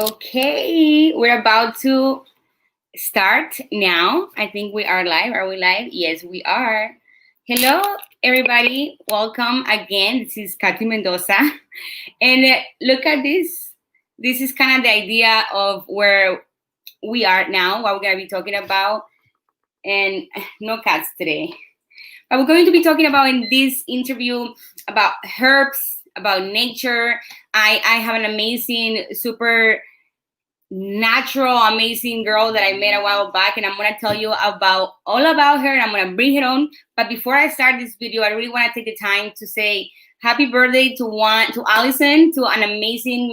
Okay, we're about to start now. I think we are live. Are we live? Yes, we are. Hello, everybody. Welcome again. This is Katy Mendoza. And look at this. This is kind of the idea of where we are now, what we're going to be talking about. And no cats today. But we're going to be talking about in this interview about herbs, about nature. I have an amazing, super natural, amazing girl that I met a while back, and I'm gonna tell you all about her, and I'm gonna bring her on. But before I start this video, I really want to take the time to say happy birthday to Allison, to an amazing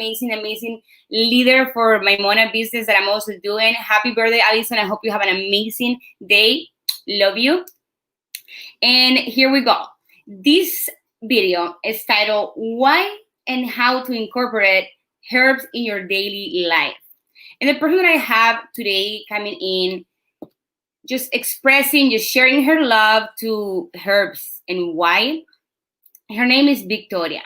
leader for my Mona business that I'm also doing. Happy birthday, Allison. I hope you have an amazing day. Love you. And here we go. This video is titled Why and How to Incorporate Herbs in Your Daily Life. And the person that I have today coming in, just sharing her love to herbs and why. Her name is Victoria.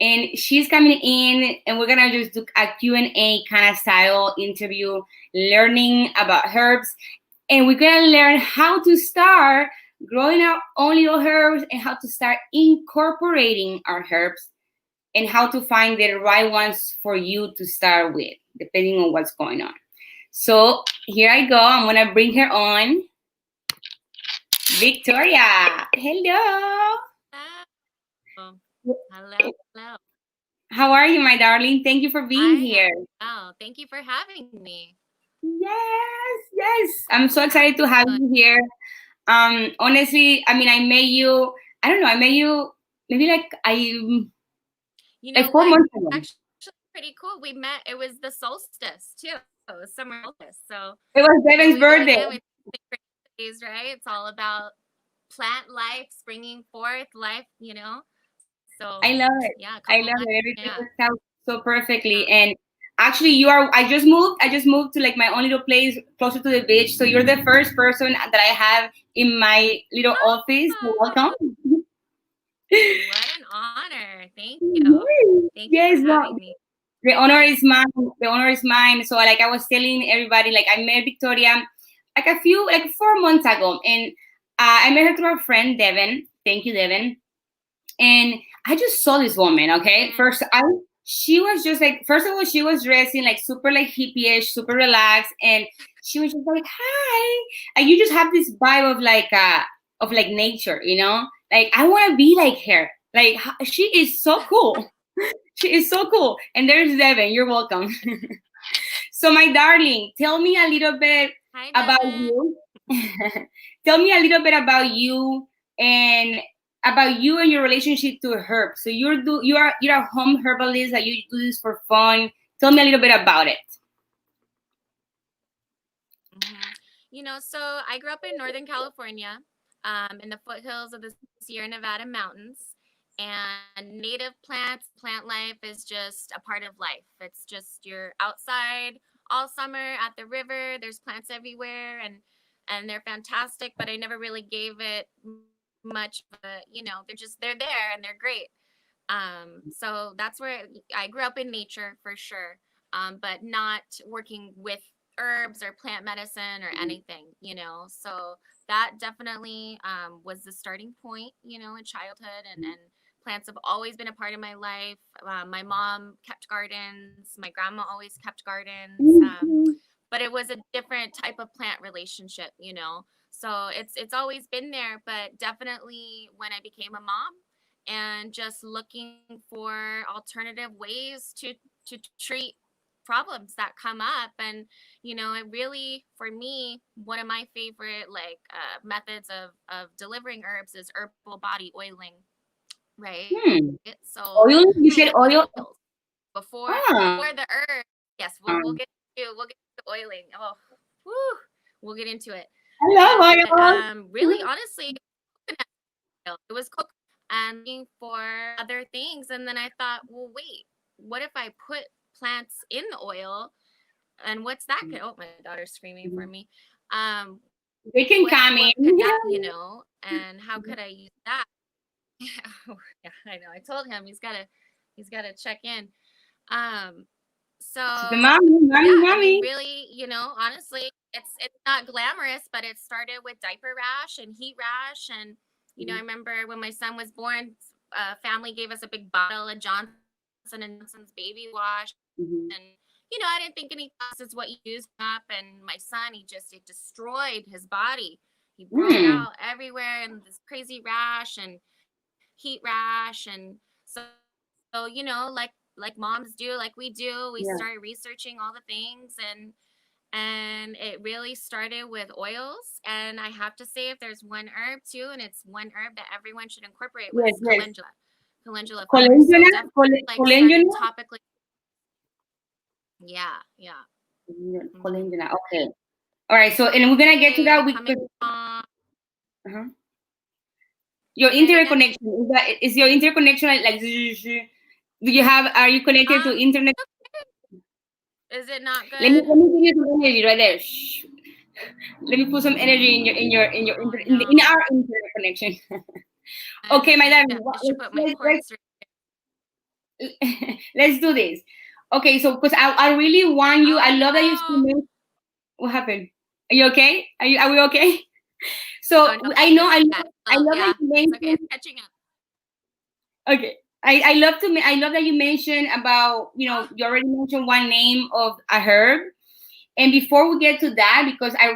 And she's coming in, and we're going to just do a Q&A kind of style interview, learning about herbs. And we're going to learn how to start growing our own little herbs and how to start incorporating our herbs and how to find the right ones for you to start with, depending on what's going on. So here I go. I'm going to bring her on. Victoria, hello. Hello. How are you, my darling? Thank you for being here. Oh, thank you for having me. Yes. I'm so excited to have you here. Honestly, I mean, I met you maybe like 4 months ago. Actually, pretty cool. We met, it was the solstice too. It was summer solstice. So it was Devin's birthday. Right? It's all about plant life, springing forth life, So I love it. Yeah, I love it. Everything works out so perfectly. And actually, I just moved to like my own little place closer to the beach. So you're the first person that I have in my little office. Welcome. What an honor. Thank you. Thank you for having me. The honor is mine. The honor is mine. So like I was telling everybody, like I met Victoria like 4 months ago. And I met her through our friend, Devin. Thank you, Devin. And I just saw this woman, okay? She was just like, first of all, she was dressing like super like hippie-ish, super relaxed. And she was just like, hi. And you just have this vibe of like nature, you know? Like, I want to be like her. Like, she is so cool. She is so cool. And there's Devin. You're welcome. So, my darling, tell me a little bit about you. Tell me a little bit about you and your relationship to herbs. So you're a home herbalist, that you do this for fun. Tell me a little bit about it. So I grew up in Northern California, in the foothills of the Sierra Nevada mountains, and native plants, plant life is just a part of life. It's just, you're outside all summer at the river. There's plants everywhere, and they're fantastic, but I never really gave it much, but they're there and they're great. So that's where I grew up in nature for sure, but not working with herbs or plant medicine or anything, so that definitely was the starting point, in childhood, and plants have always been a part of my life. My mom kept gardens, my grandma always kept gardens, but it was a different type of plant relationship, so it's always been there. But definitely when I became a mom and just looking for alternative ways to treat problems that come up, and it really, for me, one of my favorite methods of delivering herbs is herbal body oiling, right? So oil, you said oil before the herb. Yes, we'll get to oiling. We'll get into it. I love oil. Really, honestly, it was cooked and looking for other things, and then I thought, well, wait, what if I put plants in the oil, and what's that? Oh, my daughter's screaming for me. They can come in, and how could I use that? Yeah, I know. I told him he's gotta check in. She's the So mommy, mommy, yeah, I mean, mommy. really, honestly, it's not glamorous, but it started with diaper rash and heat rash, and I remember when my son was born, family gave us a big bottle of Johnson and Johnson's baby wash, Mm-hmm. and I didn't think anything else is what you use up, and my son, it destroyed his body. He broke Mm. out everywhere and this crazy rash and heat rash, and so like moms do, like we do, we started Yeah. researching all the things, and it really started with oils. And I have to say, if there's one herb too, and it's one herb that everyone should incorporate, Yes, was yes. calendula flowers. So Calendula, definitely like starting calendula. topically. Yeah, yeah. Hmm. Calendula. Okay. All right. So, and we're gonna get to that. We Coming could. on. Uh-huh. Your Say it internet again. connection is your interconnection like? Do you have? Are you connected to internet? Is it not Let me good? let me give you some energy right there. Shh. Let me put some energy Oh in no. our internet connection. I Okay, know. my Maybe darling. I should put my cords. Let's do this. Okay, so because I really want you. I Oh love that you no. still. What happened? Are you okay? Are we okay? Oh So no. I know It's yeah. I Oh love that yeah. you It's okay. mentioned. It's catching up. Okay. I love that you mentioned about, Oh, you already mentioned one name of a herb. And before we get to that, because I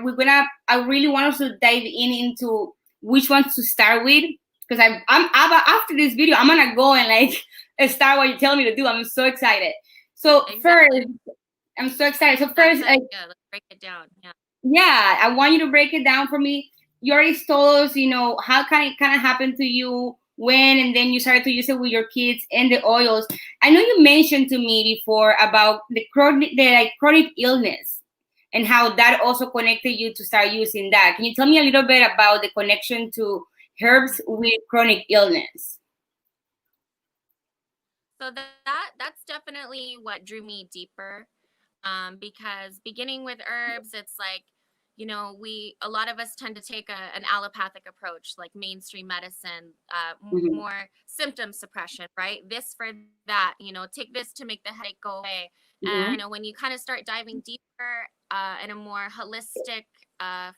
really want us to dive into which ones to start with. Because after this video, I'm gonna go and like start what you tell me to do. I'm so excited. So first, exactly. I'm so excited. So That's first, the idea. Let's break it down. Yeah. yeah, I want you to break it down for me. You already told us, how kind of happened to you when, and then you started to use it with your kids and the oils. I know you mentioned to me before about the chronic illness and how that also connected you to start using that. Can you tell me a little bit about the connection to Mhm. herbs with chronic illness? So that's definitely what drew me deeper. Because beginning with herbs, it's like, we a lot of us tend to take an allopathic approach, like mainstream medicine, Hmm. more symptom suppression, right? This for that, take this to make the headache go away. And Hmm. when you kind of start diving deeper in a more holistic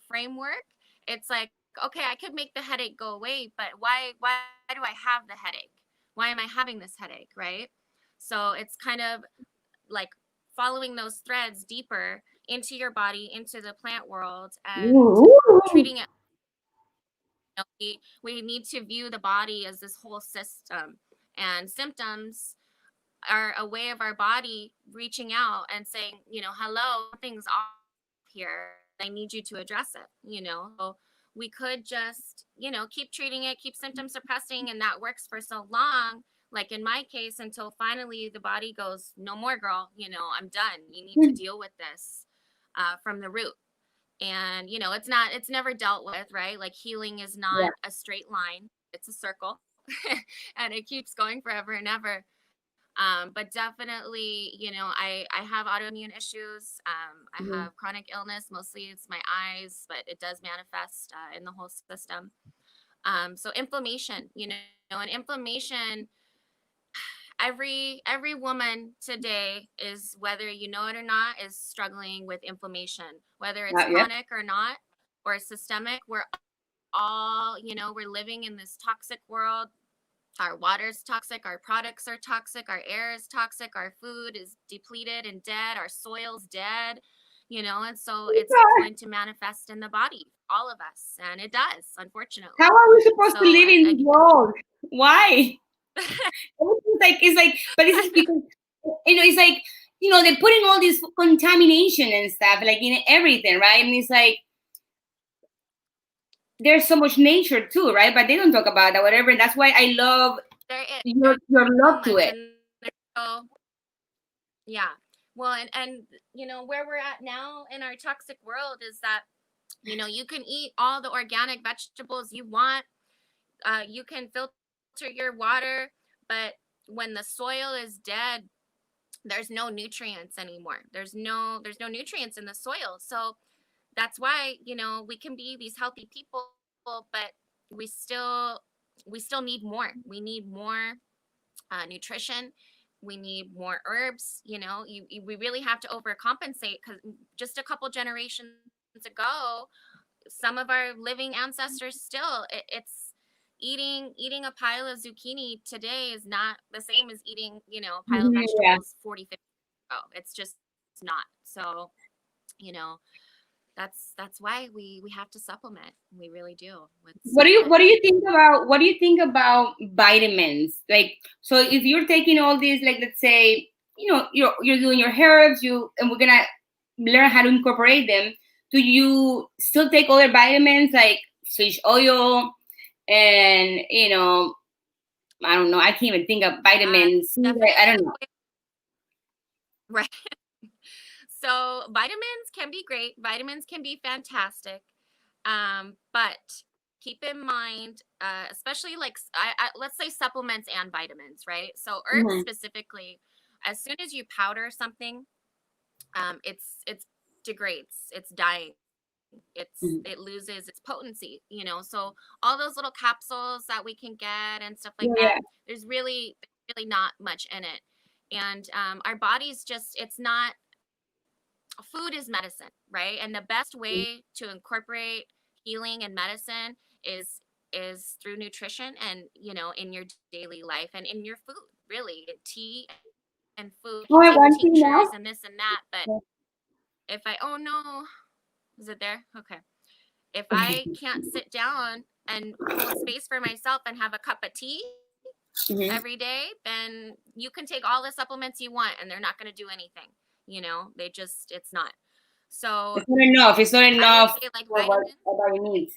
framework, it's like, okay, I could make the headache go away, but why do I have the headache? Why am I having this headache, right? So it's kind of like following those threads deeper into your body, into the plant world, and treating it. We need to view the body as this whole system, and symptoms are a way of our body reaching out and saying, hello, something's off here. I need you to address it. So we could just, keep treating it, keep symptom suppressing, and that works for so long. Like in my case, until finally the body goes, no more, girl. I'm done. You need to deal with this from the root. And it's never dealt with, right? Like healing is Yeah. not a straight line; it's a circle, and it keeps going forever and ever. But definitely, I have autoimmune issues. I Mhm. have chronic illness. Mostly it's my eyes, but it does manifest in the whole system. So inflammation, and inflammation, every woman today is, whether you know it or not, is struggling with inflammation, whether it's Yeah. chronic or not, or systemic. We're all, we're living in this toxic world. Our water is toxic, our products are toxic, our air is toxic, our food is depleted and dead, our soil's dead, and so it's going to manifest in the body, all of us, and it does, How unfortunately. are we supposed to So live in this again, world? Why? It's like, but this is because it's like, they're putting all this contamination and stuff like in everything, right? And it's like there's so much nature too, right? But they don't talk about that, whatever. And that's why I love your there's so love to much, it. and there's so yeah. Well, and where we're at now in our toxic world is that you can eat all the organic vegetables you want. You can filter your water, but when the soil is dead, there's no nutrients anymore. There's no nutrients in the soil. So that's why, we can be these healthy people, but we still we still need more. We need more nutrition. we need more herbs. You know, we really have to overcompensate, because just a couple generations ago, some of our living ancestors still, it's eating a pile of zucchini today is not the same as eating, you know, a pile of Yeah. vegetables 40, 50 years ago. It's just not. So, you know, that's why we have to supplement. We really do. What do you think about vitamins? Like, so if you're taking all these, like, let's say, you know, you're doing your herbs, and we're gonna learn how to incorporate them. Do you still take other vitamins like fish oil and, you know, I don't know, I can't even think of vitamins. Definitely. I don't know. Right. So vitamins can be great. Vitamins can be fantastic. But keep in mind, especially like, let's say supplements and vitamins, right? So herbs specifically, as soon as you powder something, it's degrades, it's dying, it loses its potency, you know. So all those little capsules that we can get and stuff like that, there's really not much in it. And our bodies just, it's not, food is medicine, right? And the best way to incorporate healing and medicine is through nutrition, and, you know, in your daily life and in your food, really. Tea and food, you can take tinctures and this and that, but if oh no, is it there? Okay. If I can't sit down and hold space for myself and have a cup of tea every day, then you can take all the supplements you want and they're not going to do anything. You know, it's not. So it's not enough. It's not enough like for what you need.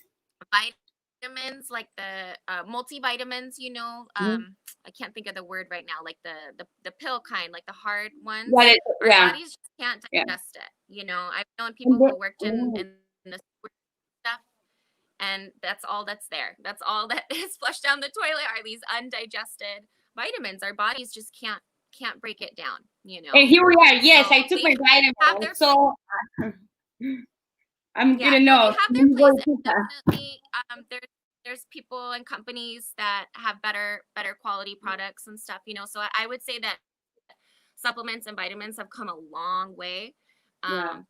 Vitamins, like the multivitamins, you know, I can't think of the word right now, like the pill kind, like the hard ones. Our bodies just can't digest it. You know, I've known people who worked in the stuff, and that's all that's there. That's all that is flushed down the toilet are these undigested vitamins. Our bodies just can't break it down, you know. And here we are. Yes, so I took my vitamins. So I'm gonna know. They have their place. Definitely, there's people and companies that have better quality products and stuff, you know. So I would say that supplements and vitamins have come a long way.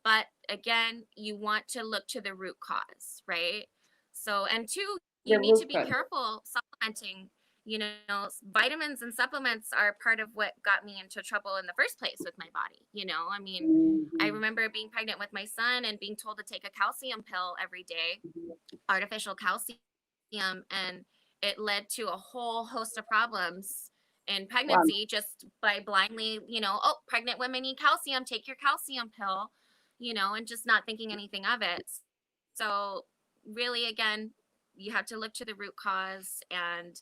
But again, you want to look to the root cause, right? So, and two, you need to be careful supplementing. You know, vitamins and supplements are part of what got me into trouble in the first place with my body. You know, I mean, I remember being pregnant with my son and being told to take a calcium pill every day, artificial calcium, and it led to a whole host of problems in pregnancy just by blindly, you know, oh, pregnant women need calcium, take your calcium pill, you know, and just not thinking anything of it. So really, again, you have to look to the root cause. And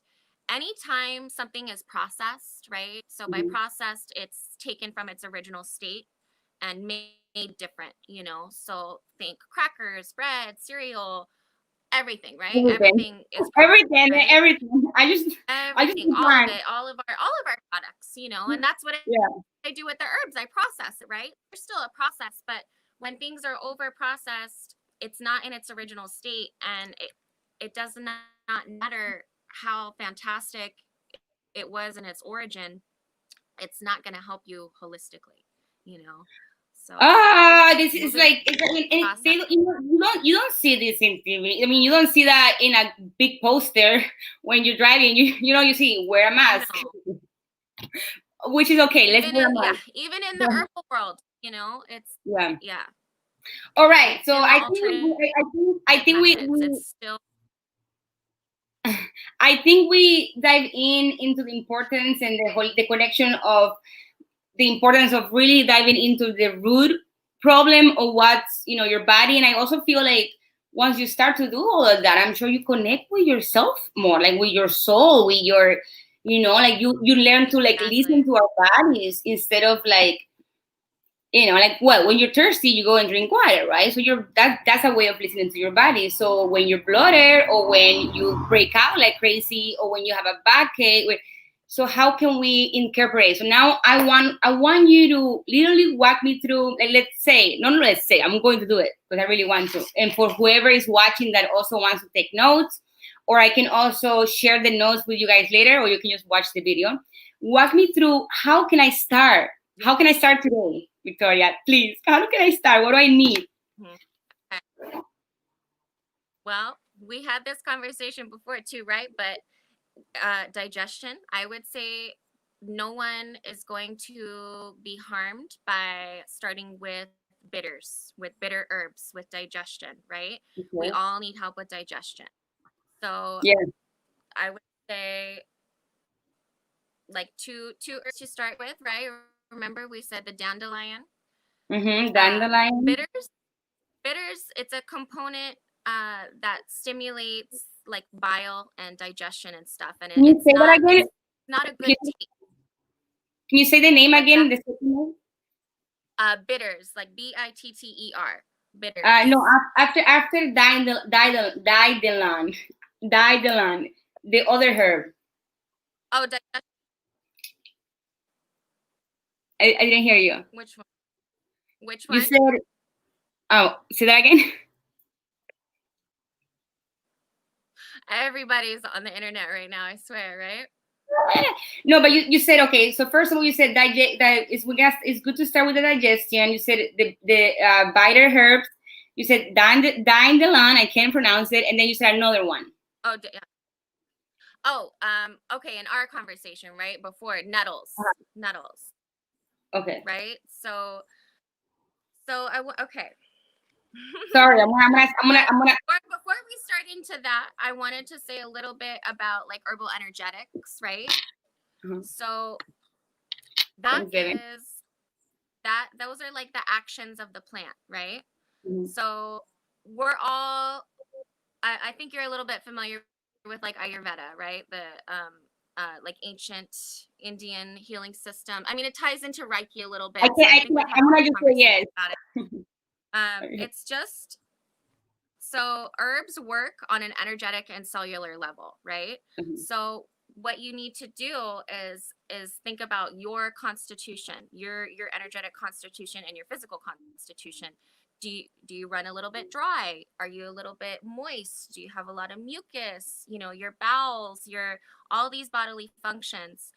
anytime something is processed, right? So by processed, it's taken from its original state and made different, you know. So think crackers, bread, cereal, everything, right? Everything is everything, right? everything. All of our products, you know. And that's what I do with the herbs. I process it, right? There's still a process, but when things are over processed, it's not in its original state, and it does not matter how fantastic it was in its origin. It's not going to help you holistically, you know. So this is like, you don't see this in TV. I mean, you don't see that in a big poster when you're driving. You know, you see wear a mask, which is okay. Let's wear a mask. Even in the herbal world, you know, it's All right, so I think we it's still. I think we dive into the importance and the connection of the importance of really diving into the root problem of what's, you know, your body. And I also feel like once you start to do all of that, I'm sure you connect with yourself more, like with your soul, with your, you know, like you learn to like listen to our bodies instead of like, you know, like, well, when you're thirsty, you go and drink water, right? So that's a way of listening to your body. So when you're bloated, or when you break out like crazy, or when you have a backache, so how can we incorporate? So now I want you to literally walk me through, like, let's say, I'm going to do it because I really want to. And for whoever is watching that also wants to take notes, or I can also share the notes with you guys later, or you can just watch the video. walk me through, how can I start? How can I start today, Victoria? Please, how can I start? What do I need? Okay. Well, we had this conversation before too, right? But digestion, I would say no one is going to be harmed by starting with bitters, with bitter herbs, with digestion, right? We Okay. all need help with digestion. So Yeah. I would say like two herbs to start with, right? Remember we said the dandelion. Dandelion. Bitters, it's a component that stimulates like bile and digestion and stuff, and Can you say that again? it's not a Can good you, tea. can you say the name What's again? that? The second name? Bitters, like bitter, No, bitters. after Daedalan, the other herb. Oh, I didn't hear you. which one? Which You one? said, oh, say that again. Everybody's on the internet right now, I swear, right? No, but you said, okay. So first of all, you said it's good to start with the digestion. You said the bitter herbs. You said dandelion. I can't pronounce it, and then you said another one. Oh, yeah. Oh, okay. In our conversation, right before nettles, Okay. right? So okay. Sorry, I'm gonna. Before we start into that, I wanted to say a little bit about like herbal energetics, right? So that is those are like the actions of the plant, right? So we're all, I think you're a little bit familiar with like Ayurveda, right? The like ancient Indian healing system. I mean, it ties into Reiki a little bit. I'm gonna just say yes. About it. It's just, so herbs work on an energetic and cellular level, right? So what you need to do is think about your constitution, your energetic constitution and your physical constitution. Do you run a little bit dry? Are you a little bit moist? Do you have a lot of mucus? Your bowels, your all these bodily functions,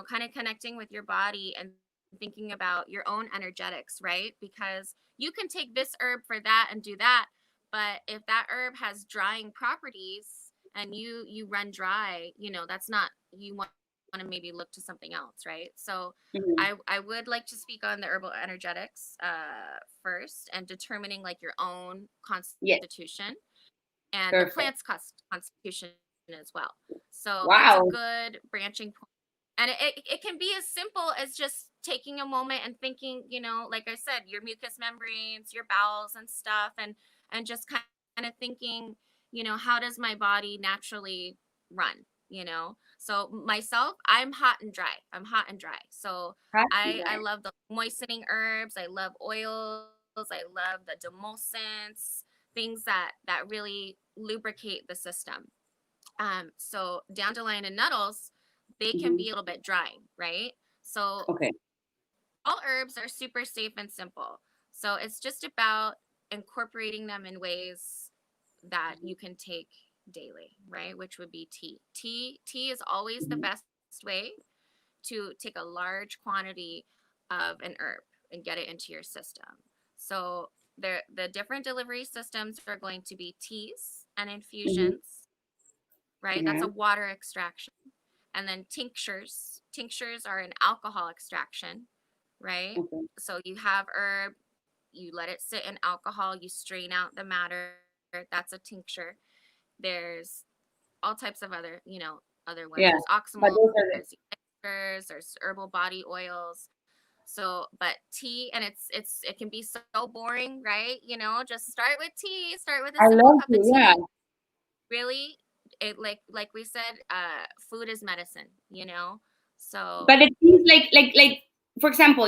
kind of connecting with your body and thinking about your own energetics, right? Because you can take this herb for that and do that, but if that herb has drying properties and you run dry, that's not, you want to maybe look to something else, right? So I would like to speak on the herbal energetics first, and determining like your own constitution and the plant's constitution as well. So that's a good branching point. And it can be as simple as just taking a moment and thinking, like I said, your mucous membranes, your bowels and stuff, and just kind of thinking, how does my body naturally run? So myself, I'm hot and dry. So I love the moistening herbs. I love oils. I love the demulcents, things that really lubricate the system. So dandelion and nettles, they can be a little bit dry, right? So all herbs are super safe and simple. So it's just about incorporating them in ways that you can take daily, right? Which would be tea. Tea is always the best way to take a large quantity of an herb and get it into your system. So the different delivery systems are going to be teas and infusions, right? That's a water extraction. And then tinctures. Tinctures are an alcohol extraction, right? So you have herb, you let it sit in alcohol, you strain out the matter. That's a tincture. There's all types of other, other ones. There's oxymol, there's herbal body oils. So, but tea, and it can be so boring, right? Just start with tea, start with a simple cup of tea. Yeah. Really, it like we said, food is medicine, So, but the tea is like for example,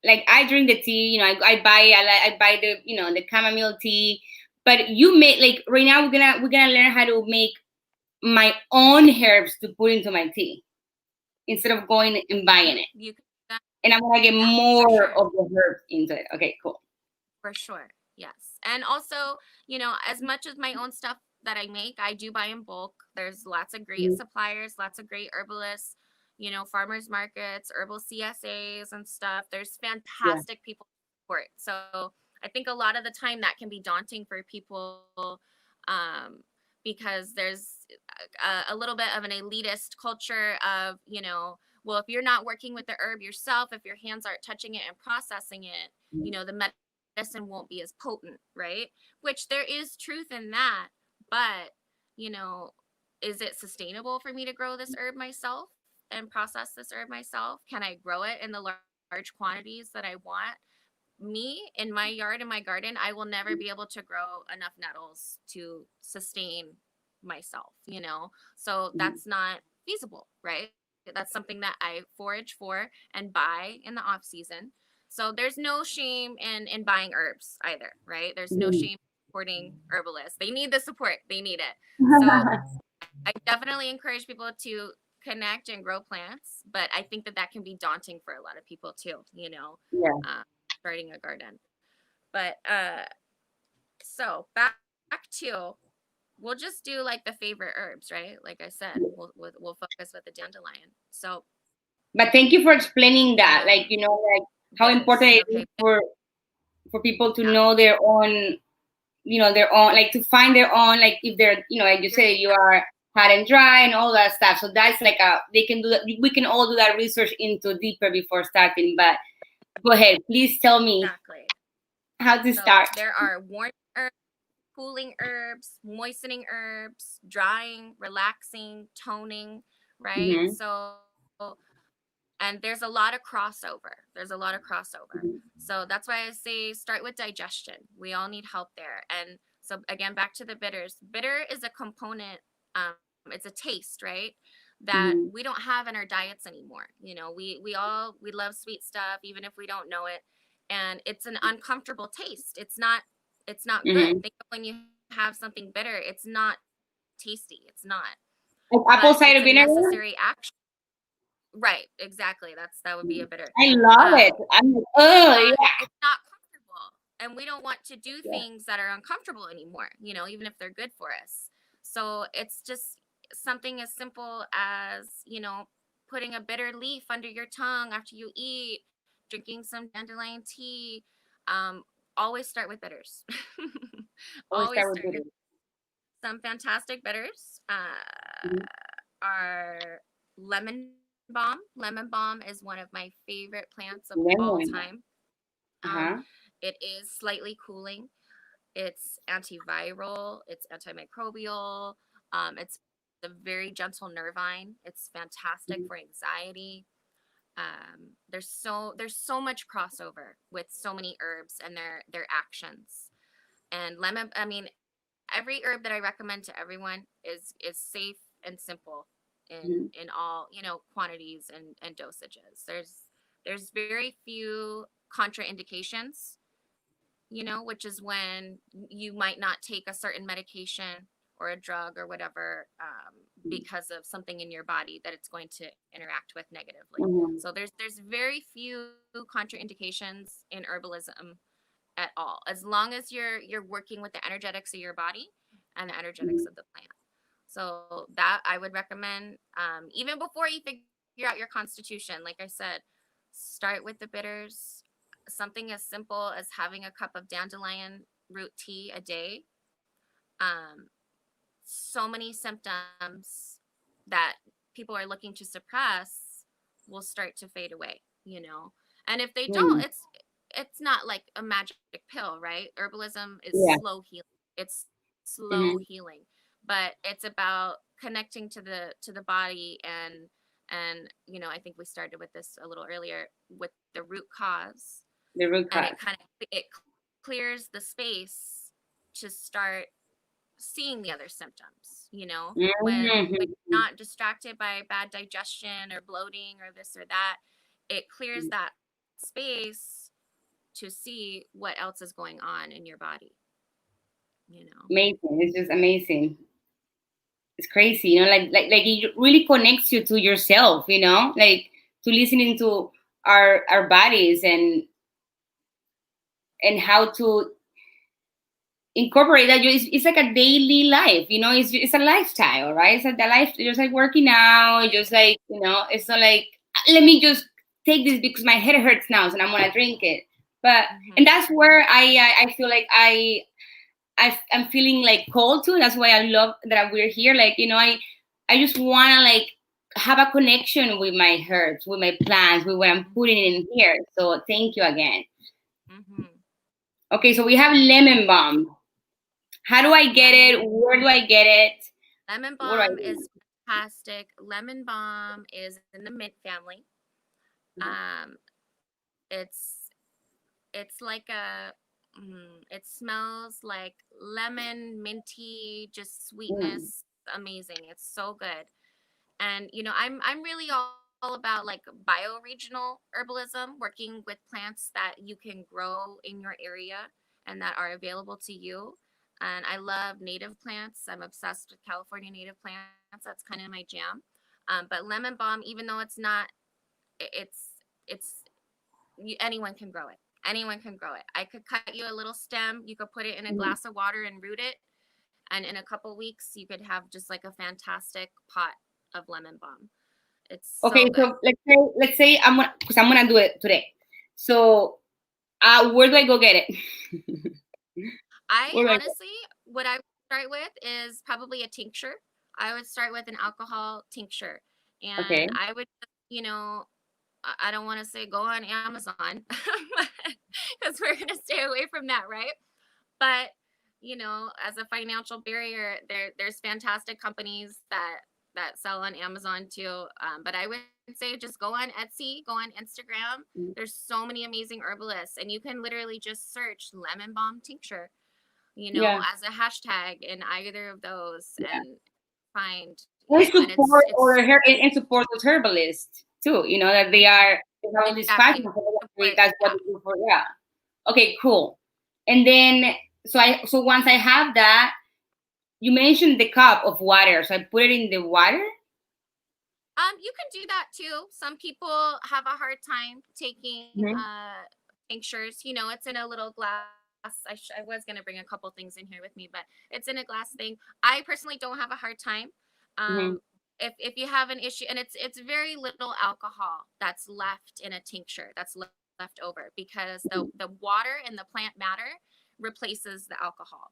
like I drink the tea, I buy the the chamomile tea, but you make, like, right now we're gonna learn how to make my own herbs to put into my tea instead of going and buying it. And I'm gonna get more of the herbs into it. Okay, cool. For sure. Yes. And also, as much as my own stuff that I make, I do buy in bulk. There's lots of great suppliers, lots of great herbalists. farmers markets, herbal CSAs and stuff. There's Yeah. fantastic people for it. So I think a lot of the time that can be daunting for people, because there's a little bit of an elitist culture of, well, if you're not working with the herb yourself, if your hands aren't touching it and processing it, the medicine won't be as potent, right? Which there is truth in that, but, is it sustainable for me to grow this herb myself and process this herb myself? Can I grow it in the large quantities that I want? Me, in my yard, in my garden, I will never be able to grow enough nettles to sustain myself, so that's not feasible, right? That's something that I forage for and buy in the off season. So there's no shame in buying herbs either, right? There's no shame in supporting herbalists. They need the support, they need it. So I definitely encourage people to connect and grow plants, but I think that can be daunting for a lot of people too, Yeah. starting a garden. But so back to, we'll just do like the favorite herbs, right? Like I said, we'll focus with the dandelion. So, But thank you for explaining that. Like, like how yes, important it is okay, for people to yeah, know their own, their own, like to find their own, like if they're, like you say, you are hot and dry and all that stuff. So that's like they can do that. We can all do that research into deeper before starting. But go ahead, please tell me exactly. how to So start. there are warm herbs, cooling herbs, moistening herbs, drying, relaxing, toning, right? Mm-hmm. So, and there's a lot of crossover. There's a lot of crossover. So that's why I say start with digestion. We all need help there. And so again, back to the bitters. Bitter is a component. It's a taste, right? That Mm-hmm. we don't have in our diets anymore. We love sweet stuff, even if we don't know it. And it's an uncomfortable taste. It's not good. Mm-hmm. Think of when you have something bitter, it's not tasty. It's not. Like apple But it's cider a vinegar. necessary action. Right, exactly. That would be a bitter. I love Um, it. I'm like, oh it's not comfortable, and we don't want to do yeah. things that are uncomfortable anymore. Even if th're good for us. So it's just something as simple as putting a bitter leaf under your tongue after you eat, drinking some dandelion tea. Um, Always start with bitters. Always Always start with start with bitter. some fantastic bitters. Mm-hmm. Are lemon balm. Lemon balm is one of my favorite plants of all Lemon. time. Um, Uh-huh. it is slightly cooling. It's antiviral. It's antimicrobial. It's a very gentle nervine. It's fantastic for anxiety. There's so much crossover with so many herbs and their actions. And lemon, I mean, every herb that I recommend to everyone is safe and simple Mm-hmm. in all quantities and dosages. There's very few contraindications, which is when you might not take a certain medication or a drug or whatever, because of something in your body that it's going to interact with negatively. Mm-hmm. So there's very few contraindications in herbalism at all, as long as you're working with the energetics of your body and the energetics of the plant. So that I would recommend, even before you figure out your constitution. Like I said, start with the bitters. Something as simple as having a cup of dandelion root tea a day. um, so many symptoms that people are looking to suppress will start to fade away, and if they don't, it's not like a magic pill, right? Herbalism is Yeah. slow healing. It's slow Mm-hmm. healing, but it's about connecting to the body, and I think we started with this a little earlier with the root cause, The root and cause. it clears the space to start seeing the other symptoms, when Mm-hmm. you're not distracted by bad digestion or bloating or this or that. It clears that space to see what else is going on in your body. Amazing. It's just amazing. It's crazy, like it really connects you to yourself, like to listening to our bodies and how to incorporate that. It's like a daily life, you know. It's a lifestyle, right? It's like the life, just like working out, just like, you know. It's not like, let me just take this because my head hurts now, so I'm gonna drink it. But and that's where I feel like I'm feeling like called to. That's why I love that we're here. Like, you know, I just wanna like have a connection with my herbs, with my plants, with what I'm putting in here. So thank you again. Okay, so we have lemon balm. How do I get it? Where do I get it? Lemon What do I balm do? is fantastic. Lemon balm is in the mint family. Um, it's like it smells like lemon, minty, just Mm. sweetness. Amazing. It's so good. And I'm really all about like bioregional herbalism, working with plants that you can grow in your area and that are available to you. And I love native plants. I'm obsessed with California native plants. That's kind of my jam. But lemon balm, even though it's not, it's anyone can grow it. Anyone can grow it. I could cut you a little stem. You could put it in a Mhm. glass of water and root it, and in a couple weeks you could have just like a fantastic pot of lemon balm. It's Okay, so good. so let's say I'm gonna do it today. So where do I go get it? I Where do I go? honestly, what I would start with is probably a tincture. I would start with an alcohol tincture, Okay. and I would, you know, I don't want to say go on Amazon because we're gonna stay away from that, right? But as a financial barrier, there's fantastic companies that sell on Amazon too. But I would say just go on Etsy, go on Instagram. Mm. There's so many amazing herbalists, and you can literally just search lemon balm tincture, Yeah. as a hashtag in either of those, Yeah. and find, And and it's support or it's and support those herbalists too. You know that they have all this passion. exactly support. That's what Yeah. they do for, yeah. Okay, cool. And then so once I have that, you mentioned the cup of water. So I put it in the water. You can do that too. Some people have a hard time taking Mm-hmm. tinctures. It's in a little glass. I was gonna bring a couple things in here with me, but it's in a glass thing. I personally don't have a hard time. Mm-hmm. If you have an issue, and it's very little alcohol that's left in a tincture, that's left over, because the water and the plant matter replaces the alcohol.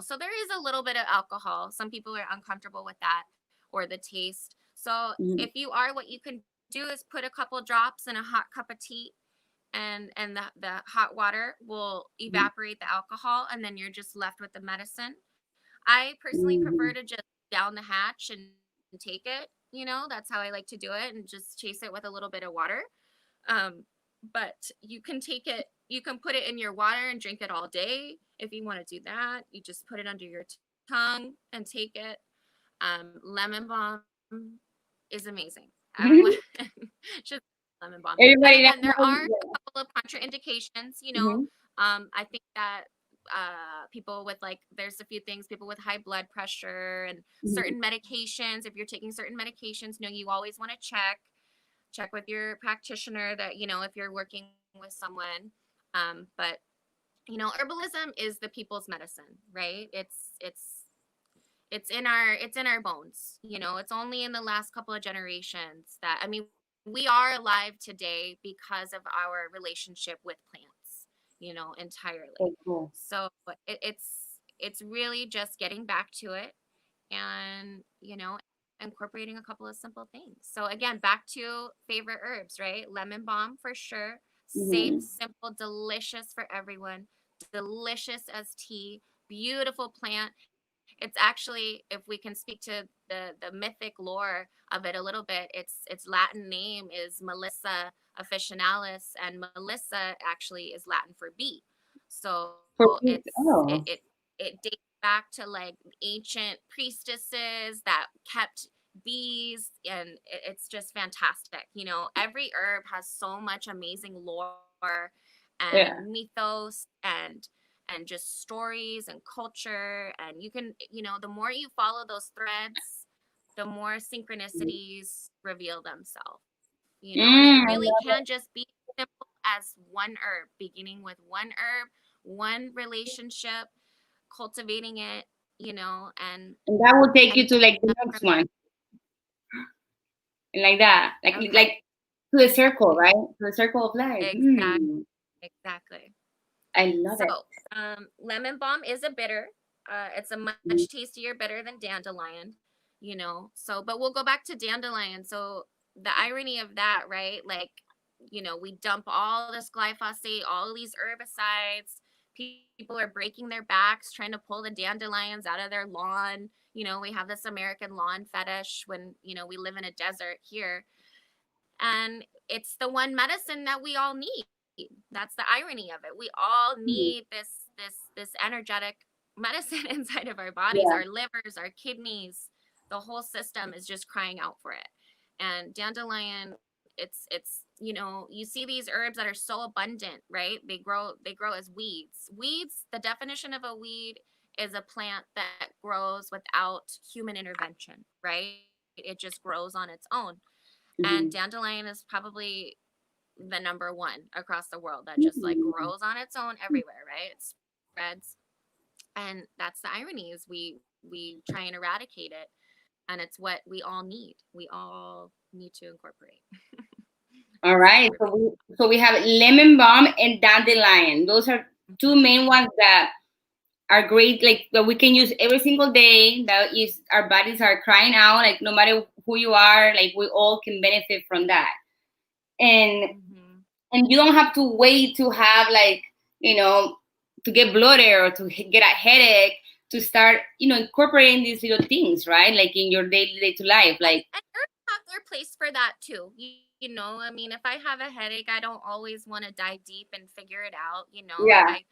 So there is a little bit of alcohol. Some people are uncomfortable with that, or the taste. So Mm-hmm. if you are, what you can do is put a couple drops in a hot cup of tea, and the hot water will evaporate the alcohol, and then you're just left with the medicine. I personally Mm-hmm. prefer to just down the hatch and take it. That's how I like to do it, and just chase it with a little bit of water. But you can take it, you can put it in your water and drink it all day. If you want to do that, you just put it under your tongue and take it. Lemon balm is amazing. Everyone should lemon balm. But Everybody again, there knows. are a couple of contraindications. Mm-hmm. I think that people with, like, there's a few things, people with high blood pressure and Mm-hmm. certain medications. If you're taking certain medications, you always want to check with your practitioner, that if you're working with someone. But herbalism is the people's medicine, right? It's in our bones. It's only in the last couple of generations that, I mean, we are alive today because of our relationship with plants, entirely. So cool. So it's really just getting back to it, and incorporating a couple of simple things. So again, back to favorite herbs, right? Lemon balm for sure. Safe, Mm-hmm. simple, delicious for everyone. Delicious as tea. Beautiful plant. It's actually, if we can speak to the mythic lore of it a little bit, its Latin name is Melissa officinalis, and Melissa actually is Latin for bee. So For it oh. dates back to like ancient priestesses that kept bees, and it's just fantastic. Every herb has so much amazing lore Yeah. and mythos, and just stories and culture. And you can, the more you follow those threads, the more synchronicities reveal themselves. And it Mm, I really love can just be simple as one herb, beginning with one herb, one relationship, cultivating it, you know, And that will take you and to like the from next one. And like that. okay. Like to the circle, Exactly. right? To the circle of life. Exactly. Exactly. I love So, it. lemon balm is a bitter. It's a Mm. much tastier bitter than dandelion, you know. So, but we'll go back to dandelion. So, the irony of that, right? Like, you know, we dump all this glyphosate, all these herbicides. People are breaking their backs trying to pull the dandelions out of their lawn. You know, we have this American lawn fetish when, you know, we live in a desert here. And it's the one medicine that we all need. That's the irony of it. We all Mm. need this energetic medicine inside of our bodies, Yeah. our livers, our kidneys. The whole system is just crying out for it. And dandelion, it's you know, you see these herbs that are so abundant, right? They grow as weeds. Weeds, the definition of a weed is a plant that grows without human intervention, right? It just grows on its own. And Mm-hmm. dandelion is probably the number one across the world that just like grows on its own everywhere, right? It spreads. And that's the irony is we try and eradicate it, and it's what we all need. We all need to incorporate. All So right. everybody. So we have lemon balm and dandelion. Those are two Mhm. main ones that are great, like that we can use every single day. That is, our bodies are crying out, like no matter who you are, like we all can benefit from that. And Mhm. you don't have to wait to have like, you know, to get bloated or to get a headache to start, you know, incorporating these little things, right? Like in your daily to life, like And herbs have their place for that too. You know, I mean, if I have a headache, I don't always want to dive deep and figure it out. You know, like yeah, I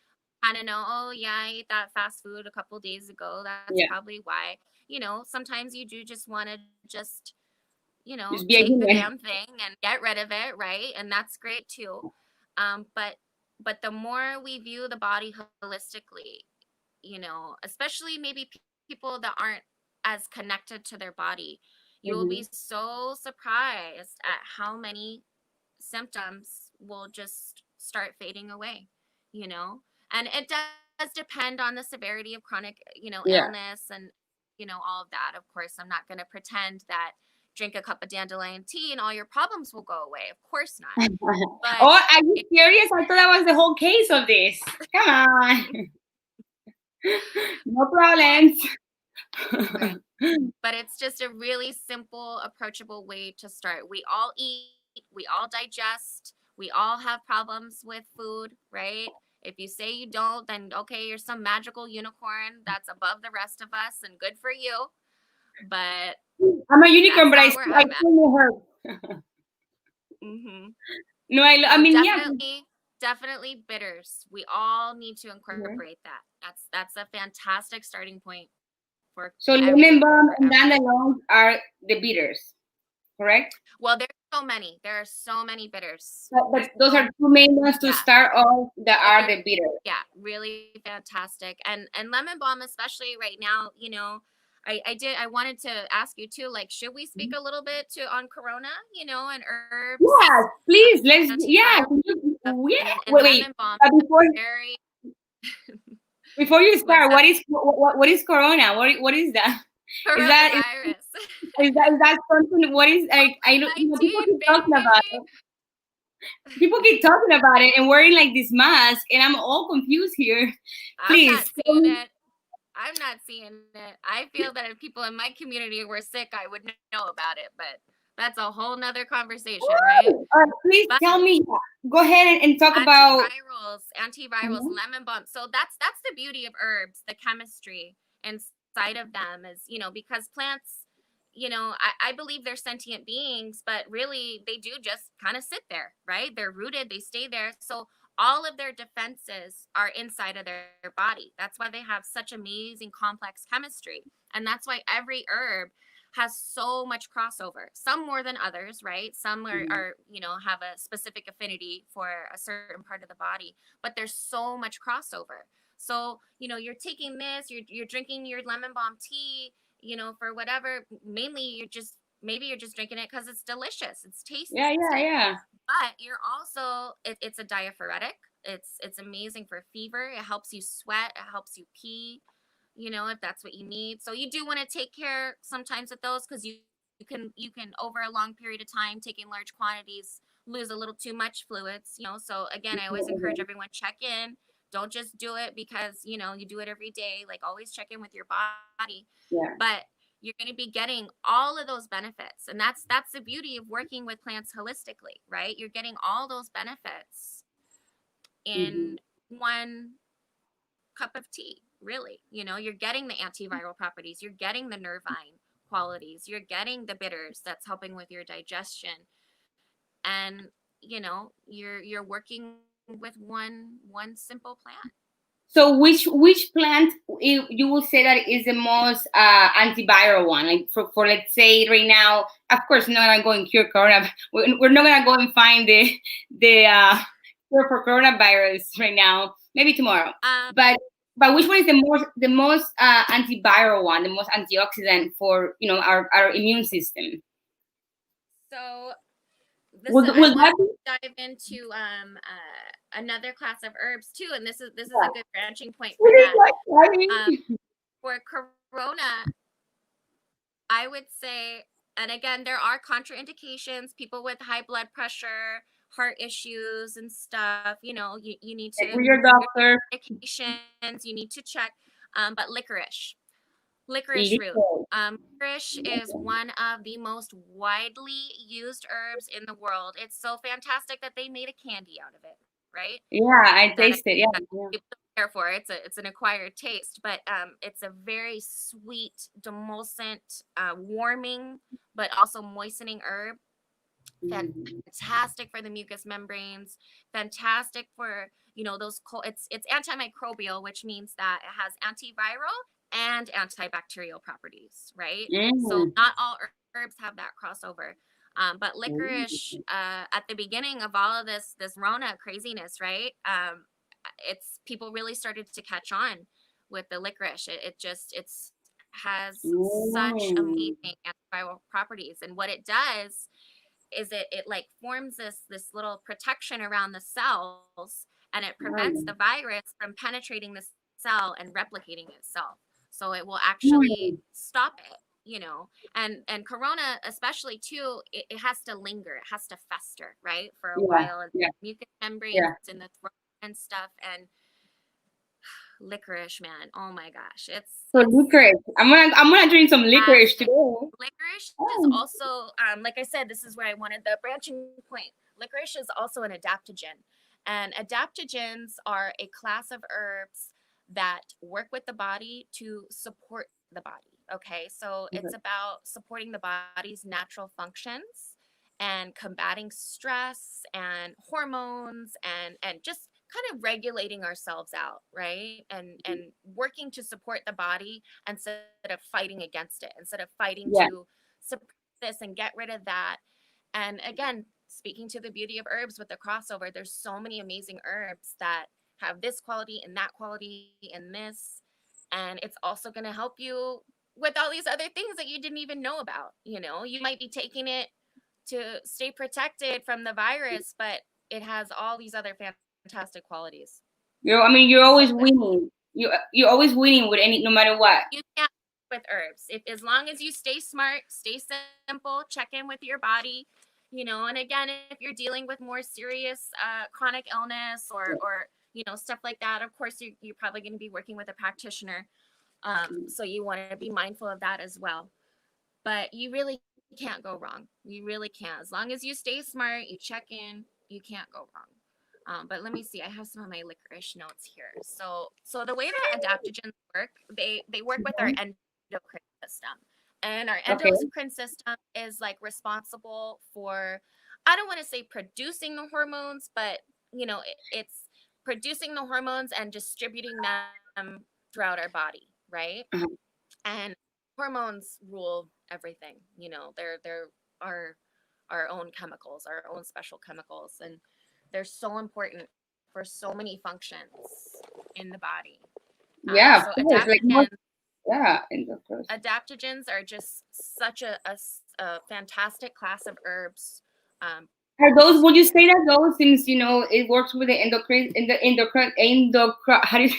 kind of know, oh yeah, I ate that fast food a couple days ago. That's yeah, probably why. You know, sometimes you do just want to just, you know, just be a take the human. damn thing and get rid of it, right? And that's great too. But the more we view the body holistically, you know, especially maybe people that aren't as connected to their body, you will Hmm. be so surprised at how many symptoms will just start fading away, you know? And it does depend on the severity of chronic, you know, Yeah. illness and, you know, all of that. Of course, I'm not going to pretend that drink a cup of dandelion tea and all your problems will go away. Of course not. But Oh, are you it, serious? I thought that was the whole case of this. Come on. No problems. right. But it's just a really simple, approachable way to start. We all eat, we all digest, we all have problems with food, right? If you say you don't, then okay, you're some magical unicorn that's above the rest of us and good for you. But I'm a that's unicorn, but not where I I'm at. still know her. Hmm. No, I So mean, yeah. definitely bitters. We all need to Mhm. incorporate that. That's a fantastic starting point for So lemon everything, balm for and everything. dandelions are the bitters, correct? Well, there's so many. There are so many bitters. But those are So two main ones to yeah, start off that but are they're the bitters. yeah, really fantastic. And lemon balm, especially right now, you know, I wanted to ask you too, like, should we speak a little bit to on Corona, you know, and Yes, herbs, please. Let's. Yeah. antiviral stuff, Yeah. and Wait. lemon balm But is very before you what's start, that? what is Corona? What is that? Is that Coronavirus. is that something? What is like? I don't. You know, people COVID-19, keep talking about baby. it. People keep talking about it and wearing like this mask, and I'm all confused here. I'm not Please. seeing it. I'm not seeing it. I feel that if people in my community were sick, I would know about it, but that's a whole nother conversation, right? Please But tell me. Go ahead and talk about. antivirals, Mhm. lemon balm. So that's the beauty of herbs, the chemistry inside of them is, you know, because plants, you know, I believe they're sentient beings, but really they do just kind of sit there, right? They're rooted, they stay there. So all of their defenses are inside of their body. That's why they have such amazing complex chemistry. And that's why every herb has so much crossover, some more than others, right? Some are, you know, have a specific affinity for a certain part of the body, but there's so much crossover. So, you know, you're taking this, you're drinking your lemon balm tea, you know, for whatever, mainly maybe you're just drinking it because it's delicious, it's Yeah, yeah, tasty, yeah. but you're also it's a diaphoretic. It's amazing for fever. It helps you sweat, it helps you pee. if that's what you need. So you do want to take care sometimes with those, because you can over a long period of time, taking large quantities, lose a little too much fluids. So again, I always encourage Mhm. everyone, check in. Don't just do it because you do it every day. Like, always check in with your body. Yeah. But you're going to be getting all of those benefits, and that's the beauty of working with plants holistically, right? You're getting all those benefits in Mhm. one cup of tea, really. You're getting the antiviral properties, you're getting the nervine qualities, you're getting the bitters that's helping with your digestion, and you're working with one simple plant. So which plant you will say that is the most antiviral one? Like for let's say right now, of course, we're not gonna go and cure corona. We're not gonna go and find the cure for coronavirus right now. Maybe tomorrow. um But which one is the most antiviral one, the most antioxidant for our immune system? so this I Will want that be? to dive into another class of herbs too, and this is a good branching point for that. um for corona, I would say, and again, there are contraindications. People with high blood pressure, heart issues, and stuff. You need Like, to with your your doctor? medications. You need to check. But licorice root. Liquid. Licorice is one of the most widely used herbs in the world. It's so fantastic that they made a candy out of it, right? Yeah, I That tasted. Yeah, that yeah. people don't care for. It's an acquired taste, but it's a very sweet, demulcent, warming, but also moistening herb. Mhm. Fantastic for the mucous membranes. Fantastic for those cold. It's antimicrobial, which means that it has antiviral and antibacterial properties, right? So Mm. not all herbs have that crossover. But Mm. licorice, at the beginning of all of this Rona craziness, right? It's people really started to catch on with the licorice. It's has such Mm. amazing antiviral properties, and what it does is it like forms this little protection around the cells, and it prevents the Mm. virus from penetrating the cell and replicating itself, so it will actually Mm. stop it. And corona especially too, it has to linger, it has to fester, right, for a Yeah, while, and yeah, mucous membranes yeah. in the throat and stuff. And licorice, man, oh my gosh, So it's licorice. I'm gonna drink some licorice fantastic. today. Licorice is Oh. also, like I said, this is where I wanted the branching point. Licorice is also an adaptogen. And adaptogens are a class of herbs that work with the body to support the body. Okay. So it's Okay. about supporting the body's natural functions and combating stress and hormones, and just kind of regulating ourselves out, right? And working to support the body instead of fighting against it, instead of fighting Yeah, to suppress this and get rid of that. And again, speaking to the beauty of herbs with the crossover, there's so many amazing herbs that have this quality and that quality and this. And it's also going to help you with all these other things that you didn't even know about. You might be taking it to stay protected from the virus, but it has all these other fantastic qualities. you're So always good. winning. You're always winning with any, no matter what. You can't with herbs. If as long as you stay smart, stay simple, check in with your body, and again, if you're dealing with more serious chronic illness or stuff like that, of course you're probably going to be working with a practitioner. So you want to be mindful of that as well. But you really can't go wrong. You really can't. As long as you stay smart, you check in, you can't go wrong. But let me see. I have some of my licorice notes here. So the way that adaptogens work, they work with our endocrine system, and our Okay. endocrine system is like responsible for, I don't want to say producing the hormones, but it's producing the hormones and distributing them throughout our body, right? Uh-huh. And hormones rule everything. They're our own chemicals, our own special chemicals, and they're so important for so many functions in the body. Yeah, So of course. Like most, yeah, of course. adaptogens are just such a fantastic class of herbs. Are those? Would you So say that those, since it works with the endocrine, in the endocrine, how do you, the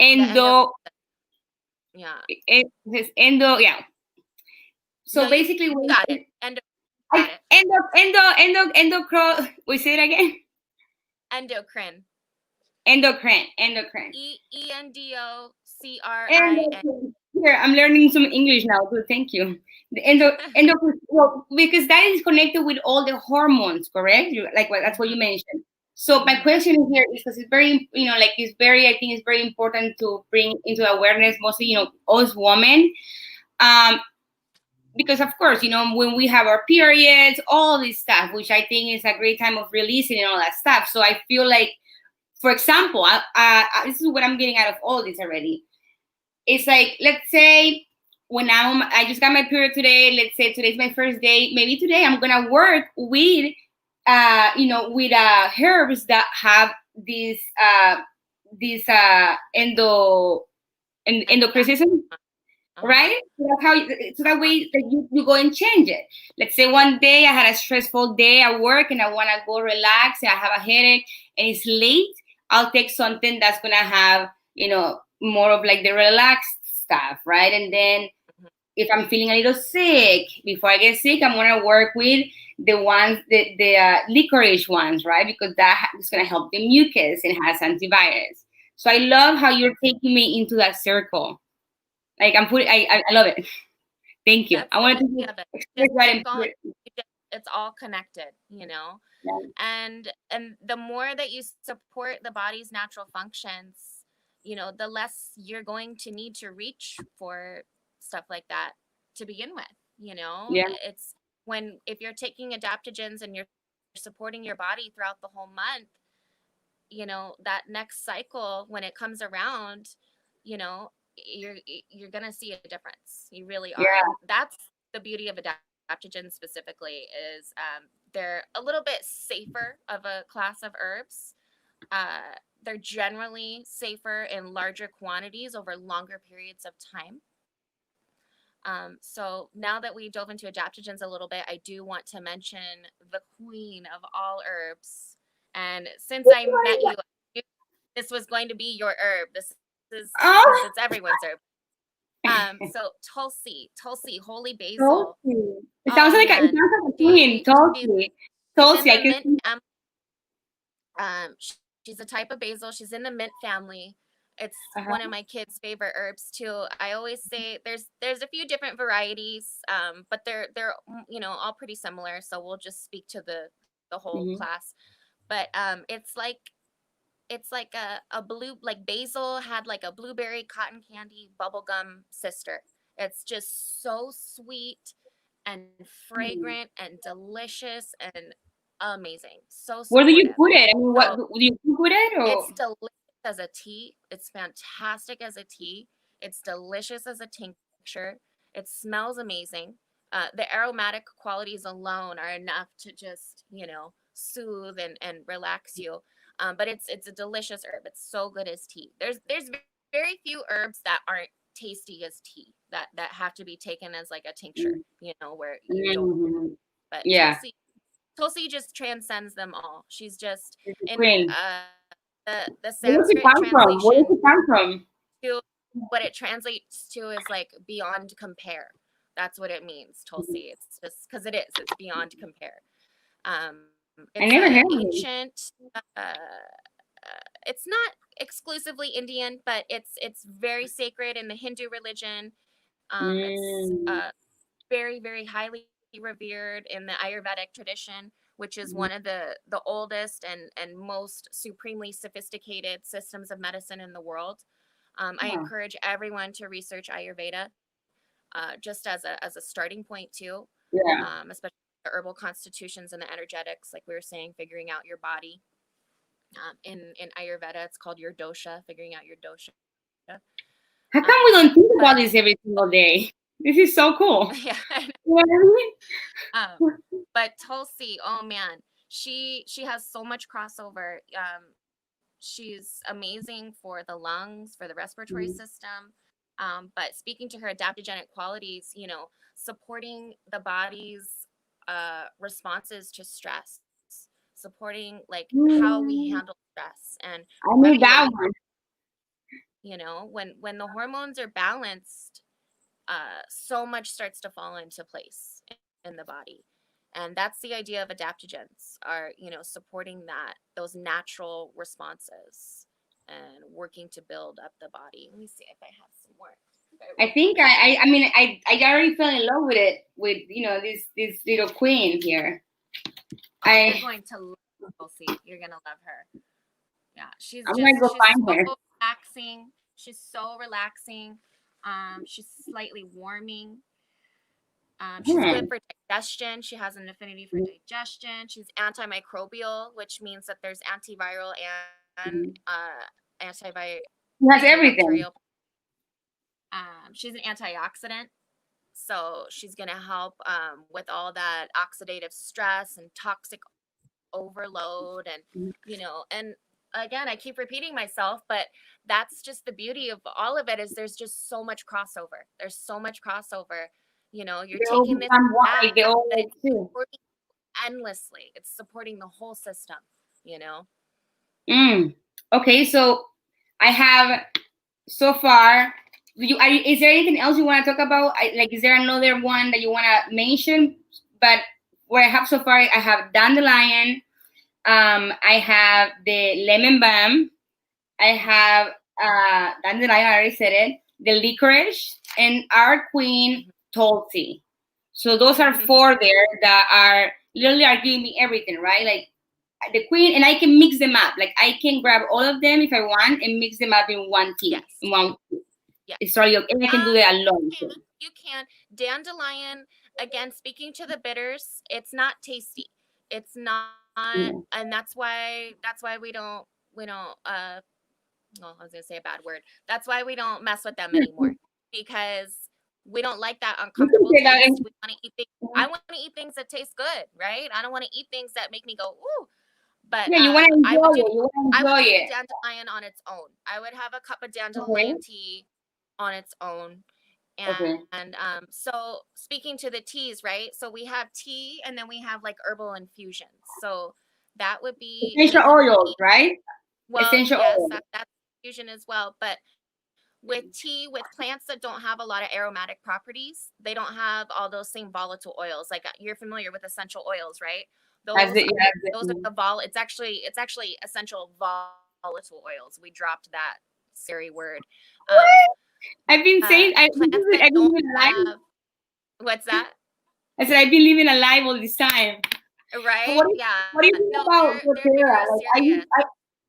endo, endocrine. Yeah. It's endo. Yeah. No, So basically, you got it. Got it. endocro. We say it again. Endocrine. Endocrine. ENDOCRIN. Here, I'm learning some English now too. Thank you. The endocrine, well, because that is connected with all the hormones, correct? That's what you mentioned. So my question here is because it's very, it's very, I think it's very important to bring into awareness, mostly, us women, because of course, when we have our periods, all this stuff, which I think is a great time of releasing and all that stuff. So I feel like, for example, this is what I'm getting out of all this already. It's like, let's say when I just got my period today, let's say today's my first day, maybe today I'm going to work with, with herbs that have these endocrinism, right? So that's how, so that way that you go and change it. Let's say one day I had a stressful day at work and I want to go relax and I have a headache and it's late. I'll take something that's going to have, more of like the relaxed stuff, right? And then if I'm feeling a little sick, before I get sick, I'm going to work with the ones, the licorice ones, right? Because that is going to help the mucus and has antibiotics. So I love how you're taking me into that circle. Like I love it. Thank you. That's I wanted to express that. It's all connected, Yeah. and the more that you support the body's natural functions, the less you're going to need to reach for stuff like that to begin with. Yeah. It's if you're taking adaptogens and you're supporting your body throughout the whole month, that next cycle when it comes around, you're gonna see a difference. You really are. Yeah. And that's the beauty of adaptogens specifically, is they're a little bit safer of a class of herbs. They're generally safer in larger quantities over longer periods of time. So now that we dove into adaptogens a little bit, I do want to mention the queen of all herbs. And since I met you, this was going to be your herb. This is because it's everyone's herb. So Tulsi, holy basil. Tulsi. It sounds like a queen. Tulsi. She's in I the can mint. She's a type of basil. She's in the mint family. It's one of my kids' favorite herbs too. I always say there's a few different varieties, but they're all pretty similar. So we'll just speak to the whole class. But it's like a blue, like basil had like a blueberry cotton candy bubblegum sister. It's just so sweet and fragrant and delicious and amazing. So Where do you supportive. put it? I mean, what do you cook with it? Or? It's delicious as a tea. It's fantastic as a tea. It's delicious as a tincture. It smells amazing. The aromatic qualities alone are enough to just, soothe and relax you. But it's a delicious herb. It's so good as tea. There's very few herbs that aren't tasty as tea, that have to be taken as like a tincture, where you don't. But Yeah. Tulsi just transcends them all. She's just in Queen. the Where does it Sanskrit come from? Where does translation it come from? to what it translates to is like beyond compare. That's what it means, Tulsi. It's just because it's beyond compare. I It's never a heard of it. ancient. It's not exclusively Indian, but it's very sacred in the Hindu religion. It's very, very highly revered in the Ayurvedic tradition, which is one of the oldest and most supremely sophisticated systems of medicine in the world. I encourage everyone to research Ayurveda, just as a starting point too. Yeah. Especially the herbal constitutions and the energetics, like we were saying, figuring out your body. In Ayurveda, it's called your dosha, figuring out your dosha. How come we don't think about this every single day? This is so cool. Yeah. You know what I mean? But Tulsi, oh man, she has so much crossover. She's amazing for the lungs, for the respiratory system. But speaking to her adaptogenic qualities, supporting the body's responses to stress, supporting like how we handle stress and I need that one. You know, when the hormones are balanced, so much starts to fall into place in the body. And that's the idea of adaptogens, are, you know, supporting that, those natural responses and working to build up the body. Let me see if I have some more. I think I mean I already fell in love with it, with this little queen here. You're going to love Lucy. You're gonna love her. Yeah, she's I'm gonna go find so her. relaxing. She's so relaxing. She's slightly warming. She's good for digestion. She has an affinity for digestion. She's antimicrobial, which means that there's antiviral and She has everything. antibacterial. She's an antioxidant, so she's going to help with all that oxidative stress and toxic overload, and and again, I keep repeating myself, but that's just the beauty of all of it, is there's just so much crossover. There's so much crossover. You're taking this like they all endlessly. It's supporting the whole system. Okay, so I have so far. Is there anything else you want to talk about? Is there another one that you want to mention? But what I have so far, I have dandelion. I have the lemon balm. I have dandelion. I already said it. The licorice and our queen 𝙿𝙬𝙽. So those are 4 there that are literally are giving me everything, right? Like the queen, and I can mix them up. Like I can grab all of them if I want and mix them up in one tea. Yes. In one tea. Yes. And I can do that alone. You can. Dandelion, again, speaking to the bitters, it's not tasty. It's not, and that's why we don't well, I was gonna say a bad word. That's why we don't mess with them anymore, because we don't like that uncomfortable taste. We want to eat things. I want to eat things that taste good, right? I don't want to eat things that make me go ooh. But yeah, you want to enjoy I would do it. dandelion on its own. I would have a cup of dandelion tea on its own. And so speaking to the teas, right? So we have tea, and then we have like herbal infusions. So that would be essential oils, right? Well, essential oils. That's infusion as well. But with tea, with plants that don't have a lot of aromatic properties, they don't have all those same volatile oils. Like you're familiar with essential oils, right? Those are the it's actually essential volatile oils. We dropped that scary word. I've been saying I've been living alive. What's that? I said I've been living alive all this time. Right? What do you think about doTERRA?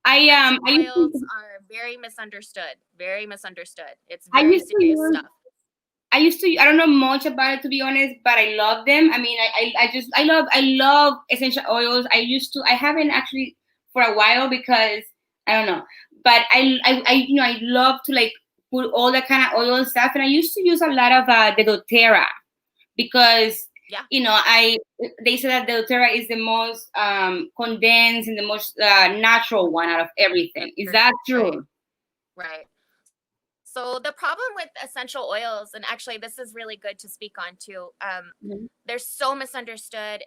Oils are very misunderstood. Very misunderstood. It's very serious stuff. I don't know much about it, to be honest, but I love them. I mean, I love essential oils. I haven't actually for a while because I don't know, but I love to like put all that kind of oil and stuff. And I used to use a lot of the doTERRA because they say that the doTERRA is the most condensed and the most natural one out of everything. Is that true? Right. So the problem with essential oils, and actually this is really good to speak on too, they're so misunderstood.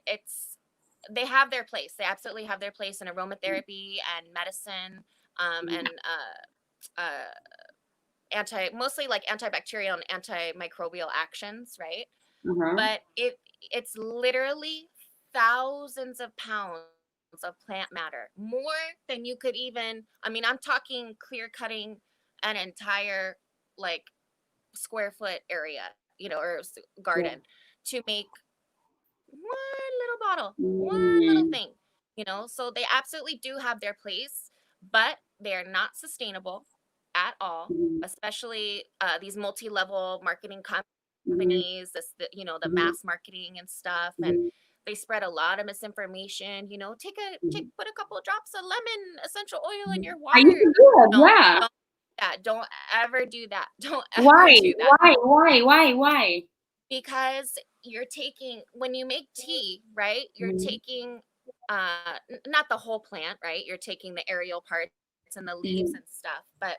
They have their place. They absolutely have their place in aromatherapy and medicine, and mostly like antibacterial and antimicrobial actions, right? But it's literally thousands of pounds of plant matter, more than you could even, I'm talking clear cutting an entire like square foot area, or garden to make one little bottle, one little thing, so they absolutely do have their place, but they're not sustainable at all, especially these multi-level marketing companies, the mass marketing and stuff, and they spread a lot of misinformation. Put a couple of drops of lemon essential oil in your water. Don't ever do that. Don't ever do that. Why? Because when you make tea, right, you're taking not the whole plant, right? You're taking the aerial parts and the leaves and stuff, but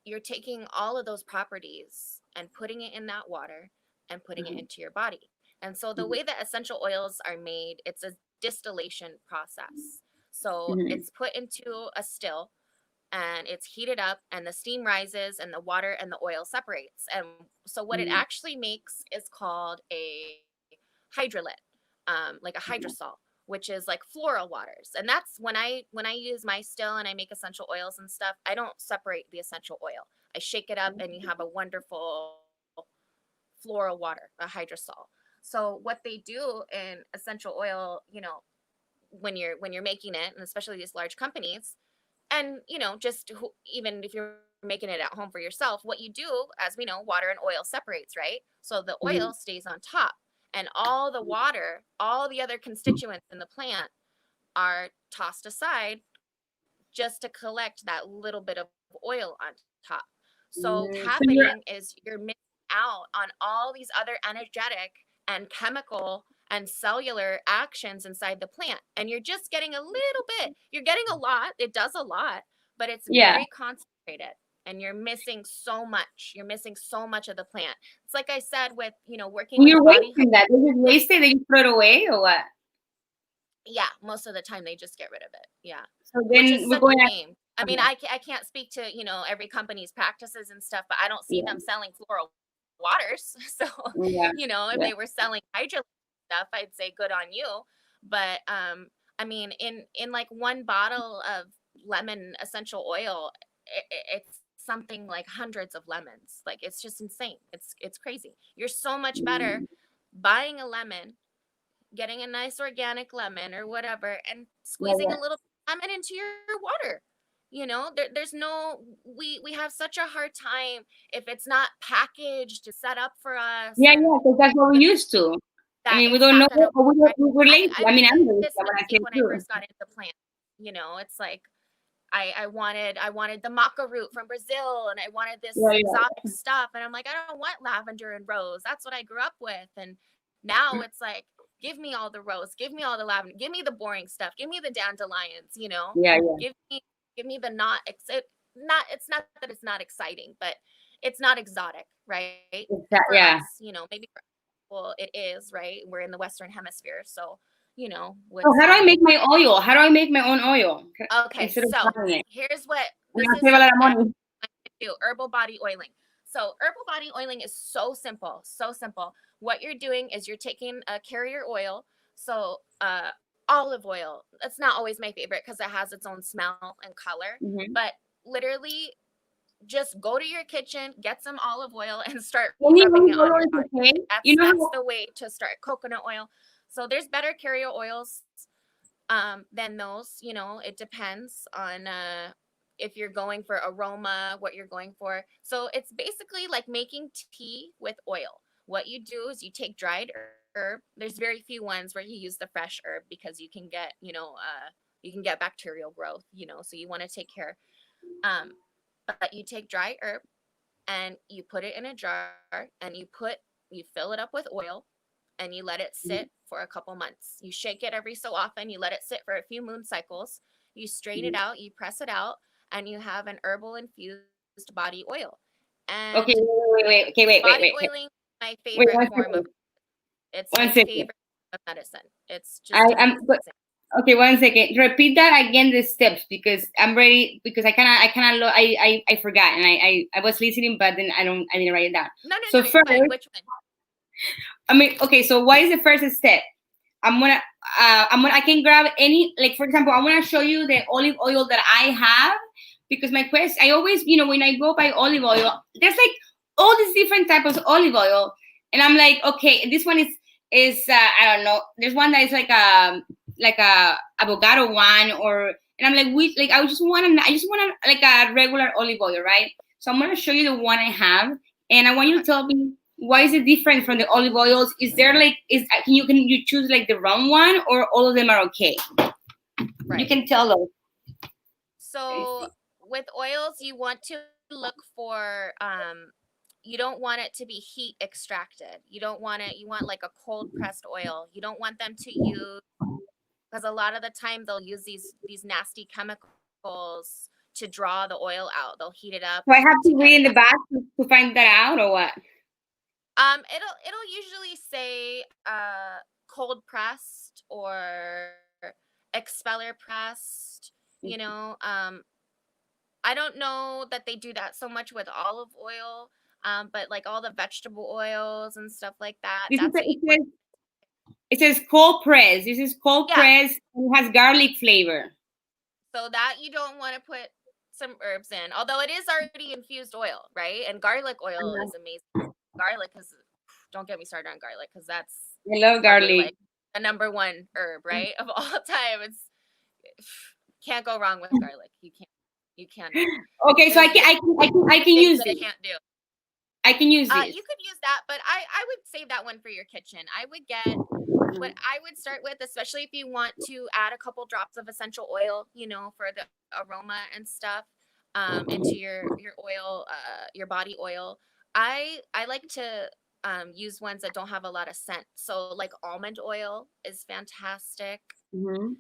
you're taking all of those properties and putting it in that water and putting it into your body. And so the way that essential oils are made, it's a distillation process. So it's put into a still, and it's heated up and the steam rises and the water and the oil separates. And so what it actually makes is called a hydrolyte, like a hydrosol, which is like floral waters. And that's when I use my still and I make essential oils and stuff, I don't separate the essential oil. I shake it up and you have a wonderful floral water, a hydrosol. So what they do in essential oil, when you're making it, and especially these large companies, and just even if you're making it at home for yourself, what you do, as we know, water and oil separates, right? So the oil stays on top, and all the water, all the other constituents in the plant are tossed aside just to collect that little bit of oil on top. So what's So you're happening is you're missing out on all these other energetic and chemical and cellular actions inside the plant. And you're just getting a little bit. You're getting a lot. It does a lot, but it's yeah. very concentrated. And you're missing so much. You're missing so much of the plant. It's like I said with, working And with you're the body. wasting that. They just waste it. They just throw it away, or what? Yeah, most of the time they just get rid of it. Yeah. So Which then is we're such going a to. shame. I mean, I can't speak to, every company's practices and stuff, but I don't see Yeah, them selling floral waters. So, yeah, if yeah. they were selling hydro stuff, I'd say good on you. But I mean, in like one bottle of lemon essential oil, it's something like hundreds of lemons. Like it's just insane. It's crazy. You're so much better buying a lemon, getting a nice organic lemon or whatever, and Yeah, squeezing yeah. a little lemon into your water. There's no, we have such a hard time if it's not packaged and set up for us, Yeah, and yeah, because that's what we used to. I that mean, we it's don't know, not gonna or work, right? we're lazy. I I mean, made I'm lazy this when I say mistake when I too. first got into plants. It's like I wanted the maca root from Brazil, and I wanted this Yeah, exotic stuff, and I'm like, I don't want lavender and rose. That's what I grew up with. And now it's like, give me all the rose, give me all the lavender, give me the boring stuff, give me the dandelions, yeah, yeah, give me give me the not it's not that it's not exciting, but it's not exotic, right? For yeah. us, maybe for people it is, right? We're in the Western Hemisphere, so So what's how do I make my oil? How do I make my own oil okay, instead of so buying it? here's what And this I'll is save a lot something of that money. I do, herbal body oiling. So herbal body oiling is so simple, so simple. What you're doing is you're taking a carrier oil. So olive oil, that's not always my favorite because it has its own smell and color, Mm-hmm. but literally just go to your kitchen, get some olive oil, and start Any rubbing it olive on oil your is body. okay. You know That's how? the way to start. Coconut oil. So there's better carrier oils than those. It depends on if you're going for aroma, what you're going for. So it's basically like making tea with oil. What you do is you take dried herb. There's very few ones where you use the fresh herb because you can get bacterial growth, so you want to take care. um but you take dry herb and you put it in a jar, and you fill it up with oil, and you let it sit for a couple months. You shake it every so often. You let it sit for a few moon cycles. You strain it out, you press it out, and you have an herbal infused body oil. Okay, And wait. Okay, body oiling, my wait. favorite One form of second. it's One my second. favorite form of medicine. It's I just am. amazing. Okay, one second. Repeat that again. The steps, because I'm ready. Because I forgot, and I was listening, but then I didn't write it down. No, no, So no, you're first, fine. Which one? I mean, okay. So what is the first step? I can grab any, like, for example, I'm gonna show you the olive oil that I have, because my quest, I always, when I go buy olive oil, there's like all these different types of olive oil, and I'm like, okay, this one is I don't know, there's one that is like a avocado one, and I'm like, we like I just want like a regular olive oil, right? So I'm gonna show you the one I have, and I want you Okay. to tell me, why is it different from the olive oils? Is there like, can you choose like the wrong one, or all of them are okay? You Right. can tell us. So with oils, you want to look for you don't want it to be heat extracted. You want like a cold pressed oil. You don't want them to use, because a lot of the time they'll use these nasty chemicals to draw the oil out. They'll heat it up So I have to to get read it in the out. back to find that out, or what? It'll usually say cold pressed or expeller pressed, you know. I don't know that they do that so much with olive oil, but like all the vegetable oils and stuff like that, This is that's a it says cold press. This is cold yeah. press. It has garlic flavor. So that you don't want to put some herbs in, although it is already infused oil, right? And garlic oil is amazing. Garlic is, don't get me started on garlic, because that's I love probably garlic. like the #1 herb, right, of all time. It's can't go wrong with garlic. You cannot. Okay, so I can Things use that I this. can't do. I can use this. You could use that, but I would save that one for your kitchen. I would get what I would start with, especially if you want to add a couple drops of essential oil, you know, for the aroma and stuff, into your oil, your body oil. I like to use ones that don't have a lot of scent. So like almond oil is fantastic. Mm-hmm.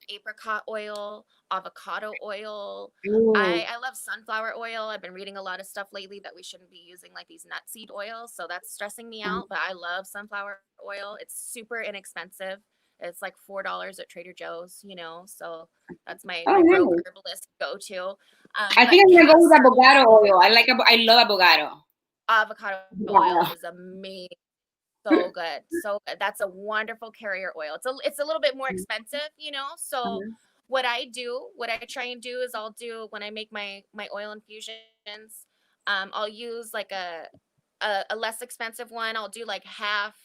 Apricot oil, avocado oil. Ooh. I love sunflower oil. I've been reading a lot of stuff lately that we shouldn't be using like these nut seed oils, so that's stressing me out. But I love sunflower oil. It's super inexpensive. It's like $4 at Trader Joe's, you know. So that's my Oh, broke nice. herbalist go to. I But think I'm gonna go with castor avocado oil. I love avocado. avocado oil is amazing. So good. So good. That's a wonderful carrier oil. It's a little bit more expensive, you know. So what I try and do is I'll do when I make my oil infusions, I'll use like a less expensive one. I'll do like half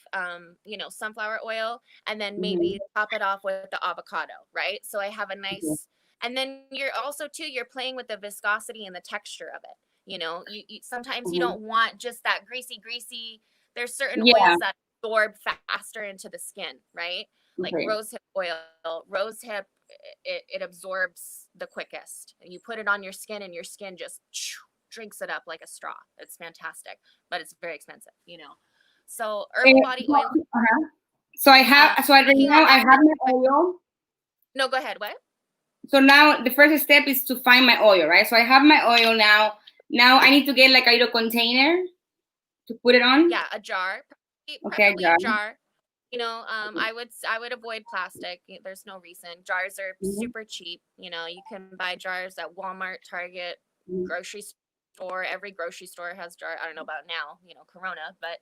you know, sunflower oil, and then maybe top it off with the avocado, right? So I have a nice, and then you're also too, you're playing with the viscosity and the texture of it. You know, you sometimes you don't want just that greasy. There's certain Yeah. oils that absorb faster into the skin, right? Like Okay. rosehip oil. Rosehip, it absorbs the quickest. You put it on your skin, and your skin just drinks it up like a straw. It's fantastic, but it's very expensive, you know. So herbal body oil. So I have. So right Speaking now on I that, have my oil. no, go ahead. What? So now the first step is to find my oil, right? So I have my oil now. Now I need to get like a little container to put it on. Yeah, a jar, Okay, preferably jar. a jar. You know, I would avoid plastic. There's no reason. Jars are super cheap. You know, you can buy jars at Walmart, Target, grocery store. Every grocery store has jar. I don't know about now, you know, Corona, but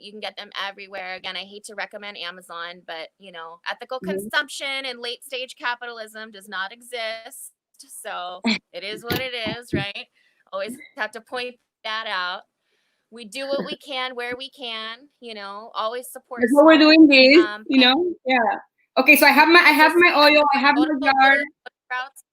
you can get them everywhere. Again, I hate to recommend Amazon, but you know, ethical consumption and late stage capitalism does not exist. So it is what it is, right? Always have to point that out. We do what we can where we can, you know, always support That's what we're small. doing this, you And know? Yeah. Okay, so I have my oil, I have my jar. sprouts.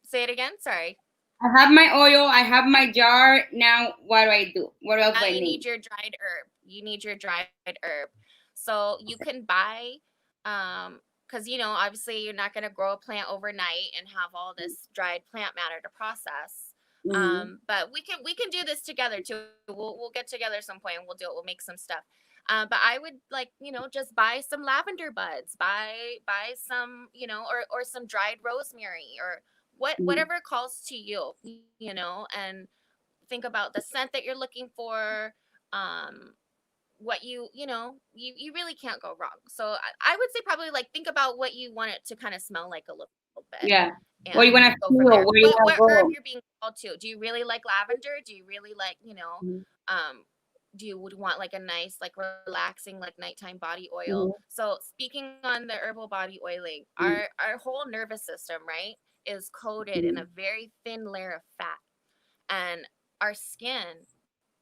Say it again. Sorry. I have my oil, I have my jar. Now what do I do? What else Now do I you need? need your dried herb. You need your dried herb. So you can buy, because you know, obviously you're not going to grow a plant overnight and have all this dried plant matter to process. But we can do this together too. We'll get together some point and we'll do it. We'll make some stuff. But I would, like, you know, just buy some lavender buds, buy some, you know, or some dried rosemary, or whatever calls to you, you know, and think about the scent that you're looking for. What you know, you really can't go wrong. So I would say probably like think about what you want it to kind of smell like a little bit, Yeah. What you and want to go feel, from there. where you want What to herb go. you're being called to? Do you really like lavender? Do you really like, you know, do you would want like a nice, like relaxing, like nighttime body oil? So speaking on the herbal body oiling, our whole nervous system, right, is coated in a very thin layer of fat, and our skin,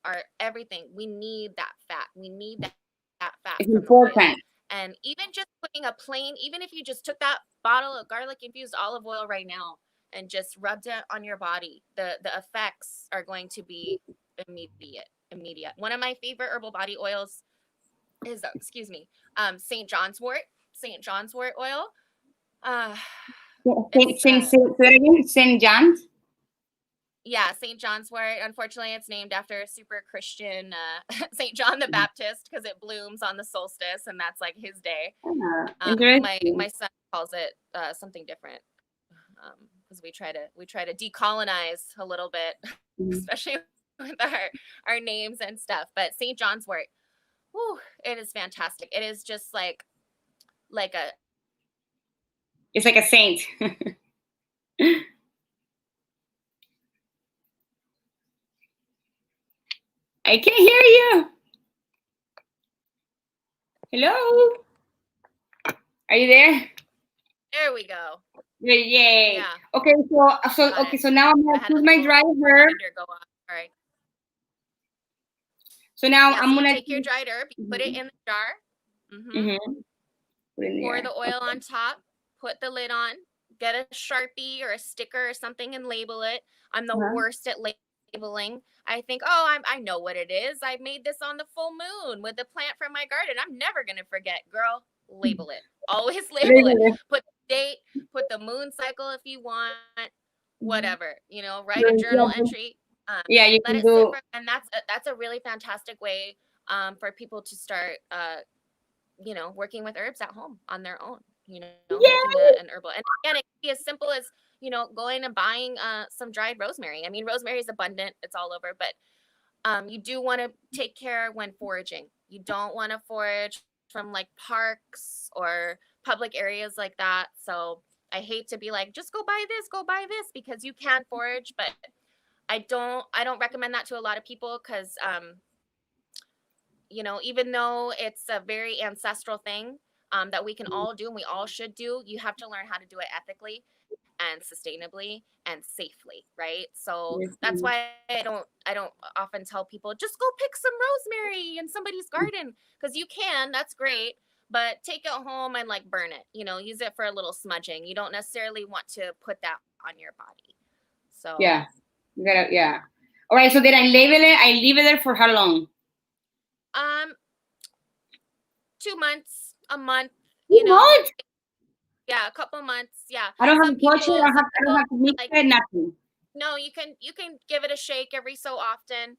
our everything, we need that fat. We need that fat It's from the oil. important. And even just putting a plain, even if you just took that bottle of garlic infused olive oil right now and just rubbed it on your body, the effects are going to be immediate. One of my favorite herbal body oils is, excuse me, St. John's wort oil. It's Saint John's. Yeah, St. John's wort. Unfortunately, it's named after a super Christian St. John the Baptist, because it blooms on the solstice, and that's like his day. My son calls it something different, because we try to decolonize a little bit, especially with our names and stuff. But St. John's wort, whew, it is fantastic. It is just like a It's like a saint. I can hear you. Hello? Are you there? There we go. Yay. Yeah, Okay, got okay, it. so now I'm I gonna had a choose my little dried herb. reminder go off. All right. So now Yeah, I'm so you gonna take your dried herb, you put it in the jar. Mm-hmm. put it in Pour there. the oil on top, put the lid on, get a Sharpie or a sticker or something and label it. I'm the Uh-huh. worst at labeling. I think, oh, I know what it is. I made this on the full moon with the plant from my garden. I'm never going to forget. Girl, label it. Always label it. Put the date, put the moon cycle if you want, whatever. Write a journal entry. Yeah, you Let can it sit do. for, and that's a really fantastic way for people to start working with herbs at home on their own, making Yeah. an herbal. And again, it can be as simple as, going and buying some dried rosemary. I mean, rosemary is abundant, it's all over, but you do want to take care when foraging. You don't want to forage from like parks or public areas like that. So I hate to be like, just go buy this, because you can forage, but I don't recommend that to a lot of people because even though it's a very ancestral thing that we can all do and we all should do, you have to learn how to do it ethically and sustainably and safely, right? So that's Mhm. why I don't often tell people just go pick some rosemary in somebody's garden, because you can, that's great, but take it home and like burn it, use it for a little smudging. You don't necessarily want to put that on your body. So Yeah. You gotta, yeah. All right, so then I label it. I leave it there for how long? um 2 months, a month, Too much. yeah, a couple months. Yeah. I don't have Some to touch it. people some I don't people have to mix like, it. Nothing. no, you can give it a shake every so often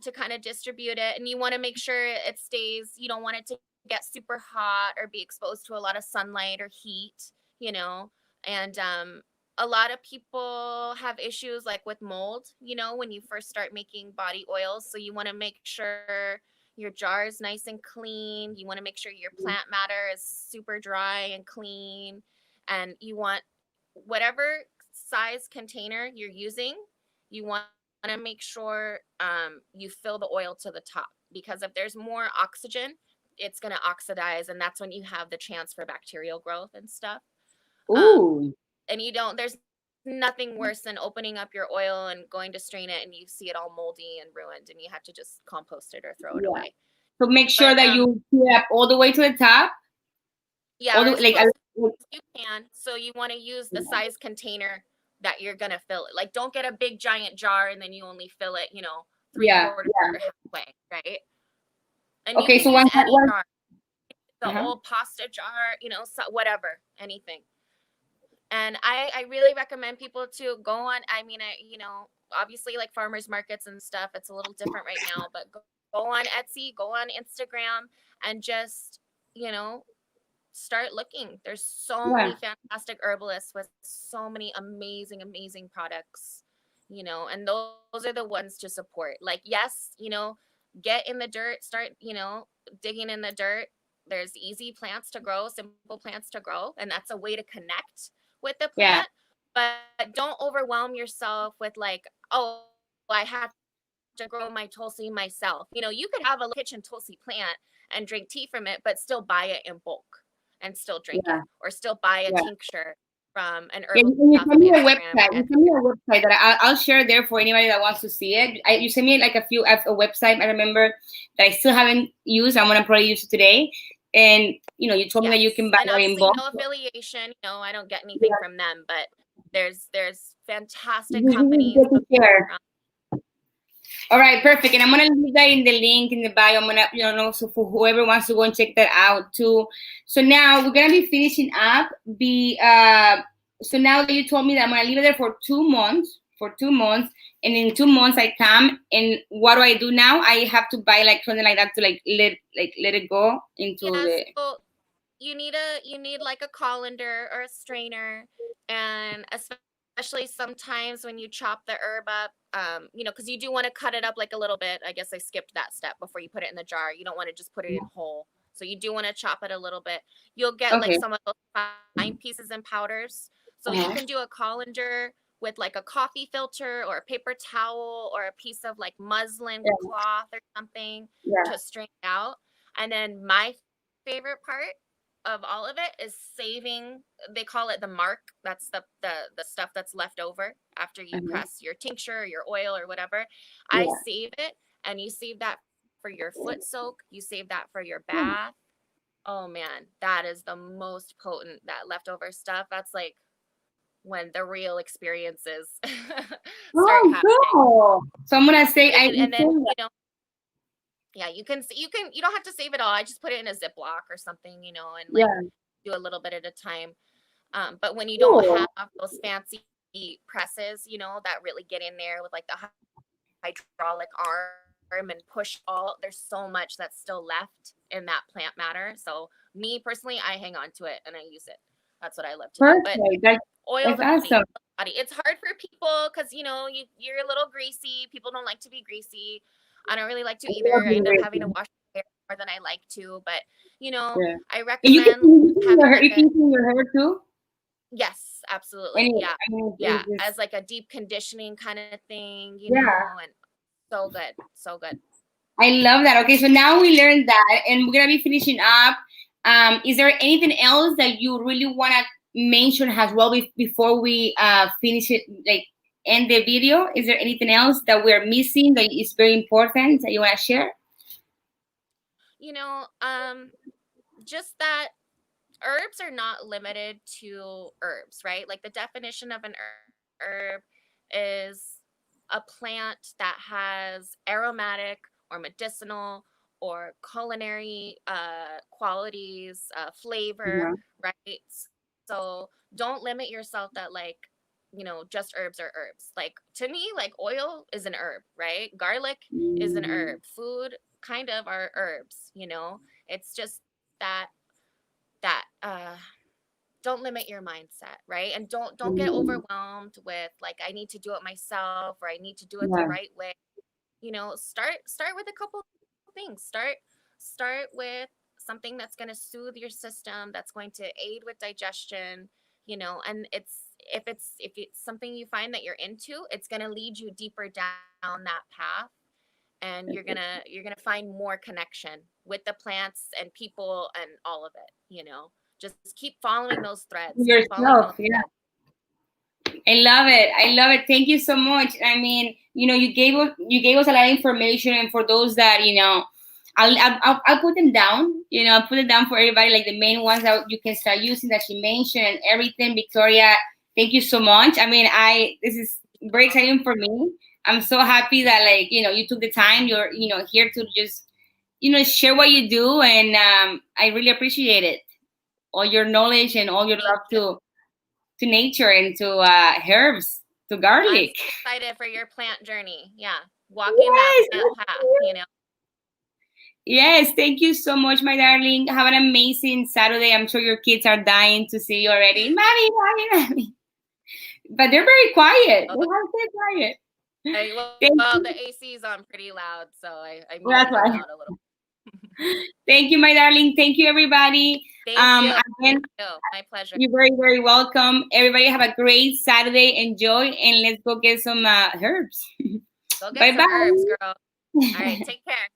to kind of distribute it, and you want to make sure it stays, you don't want it to get super hot or be exposed to a lot of sunlight or heat, you know. And a lot of people have issues like with mold, when you first start making body oils, so you want to make sure your jar is nice and clean. You want to make sure your plant matter is super dry and clean, and you want whatever size container you're using, you want to make sure you fill the oil to the top, because if there's more oxygen, it's going to oxidize, and that's when you have the chance for bacterial growth and stuff. Um, Ooh. and there's nothing worse than opening up your oil and going to strain it and you see it all moldy and ruined and you have to just compost it or throw it Yeah. away. So make sure But that you fill it up all the way to the top. yeah, All or the as like. close as you can. So you want to use the size container that you're gonna fill it. Like, don't get a big giant jar and then you only fill it, three Yeah. quarter Yeah. halfway, right? And you Okay. can So use once. any jar, the Uh-huh. old pasta jar, so whatever, anything. And I really recommend people to go on. I mean, obviously like farmers markets and stuff, it's a little different right now, but go on Etsy, go on Instagram, and just, you know, start looking. There's so Yeah. many fantastic herbalists with so many amazing, amazing products, and those are the ones to support. Like, yes, get in the dirt, start, digging in the dirt. There's easy plants to grow, simple plants to grow, and that's a way to connect with the Yeah. plant. But don't overwhelm yourself with like, oh, I have to grow my Tulsi myself. You could have a kitchen Tulsi plant and drink tea from it, but still buy it in bulk and still drink it, Yeah. or still buy a Yeah. tincture from an Yeah, herbalist you off send of me a Instagram or website. You Etsy. send me a website that I'll share there for anybody that wants to see it. You send me like a website I remember that I still haven't used. I'm gonna probably use it today. And you told me that you can Yes, buy and that in obviously bulk. no affiliation. I don't get anything Yeah, from them, but there's fantastic you companies. get to share. All right, perfect. And I'm gonna leave that in the link in the bio. I'm gonna, so for whoever wants to go and check that out too. So now we're gonna be finishing up. So now that you told me that I'm gonna leave it there for 2 months, and in 2 months I come, and what do I do now? I have to buy like something like that to let it go into Yeah, the. so you need like a colander or a strainer, and especially sometimes when you chop the herb up, because you do want to cut it up like a little bit. I guess I skipped that step before you put it in the jar. You don't want to just put it in whole. So you do want to chop it a little bit. You'll get like Okay. some of those fine pieces and powders. So you Uh-huh. can do a colander with like a coffee filter or a paper towel or a piece of like muslin Yeah. cloth or something Yeah. to strain it out. And then my favorite part of all of it is saving, they call it the mark. That's the stuff that's left over after you Uh-huh. press your tincture or your oil or whatever. I Yeah. save it, and you save that for your foot soak, you save that for your Oh, bath. Oh man, that is the most potent, that leftover stuff. That's like when the real experiences start oh, happening. cool. So I'm gonna say I And then, will. yeah, you don't have to save it all. I just put it in a Ziploc or something, and like Yeah. do a little bit at a time. But when you don't Cool. have those fancy presses, that really get in there with like the hydraulic arm and push all, there's so much that's still left in that plant matter. So me personally, I hang on to it and I use it. That's what I love to do. Perfect. But oil That's the body. awesome. It's hard for people because you're a little greasy. People don't like to be greasy. I don't really like to I love either. I being end up having to racing. wash my hair more than I like to. But Yeah. I And you can recommend use it in your having hair. like You can use it in your hair too. yes, absolutely. Anyway, Yeah. I mean, Yeah. it's As just like a deep conditioning kind of thing, yeah. and so good. So good. I love that. Okay, so now we learned that, and we're gonna be finishing up. Is there anything else that you really wanna mention as well before we finish it, like end the video? Is there anything else that we're missing that is very important that you wanna share? You know, just that herbs are not limited to herbs, right? Like the definition of an herb is a plant that has aromatic or medicinal or culinary qualities, flavor, Yeah. right? So don't limit yourself that like, just herbs are herbs. Like to me, like oil is an herb, right? Garlic is an Mm, herb. Food kind of are herbs. It's just that don't limit your mindset, right? And don't get mm, overwhelmed with like I need to do it myself or I need to do it the yeah. right way. Start with a couple things. Start with something that's going to soothe your system, that's going to aid with digestion, and if it's something you find that you're into, it's going to lead you deeper down that path, and you're gonna find more connection with the plants and people and all of it. Just keep following those threads, keep following Yourself, those yeah. threads. I love it. I love it. Thank you so much. I mean, you gave us a lot of information, and for those that I'll put them down. I'll put it down for everybody, like the main ones that you can start using that she mentioned and everything. Victoria, thank you so much. I mean, this is very exciting for me. I'm so happy that you took the time. You're here to just share what you do, and I really appreciate it. All your knowledge and all your Thank love you. to nature and to herbs, to I'm garlic. so excited for your plant journey. Yeah, walking that Yes, plant path. yes. Thank you so much, my darling. Have an amazing Saturday. I'm sure your kids are dying to see you already, mommy, mommy, mommy. But they're very quiet. Oh, They are very quiet. well, Thank the you. AC is on pretty loud, so I That's muted them why. out a little. Thank you, my darling. Thank you, everybody. Thank you. Again, My pleasure. you're very, very welcome. Everybody have a great Saturday. Enjoy, and let's go get some herbs. Go get Bye some herbs, girl. All bye. right, take care.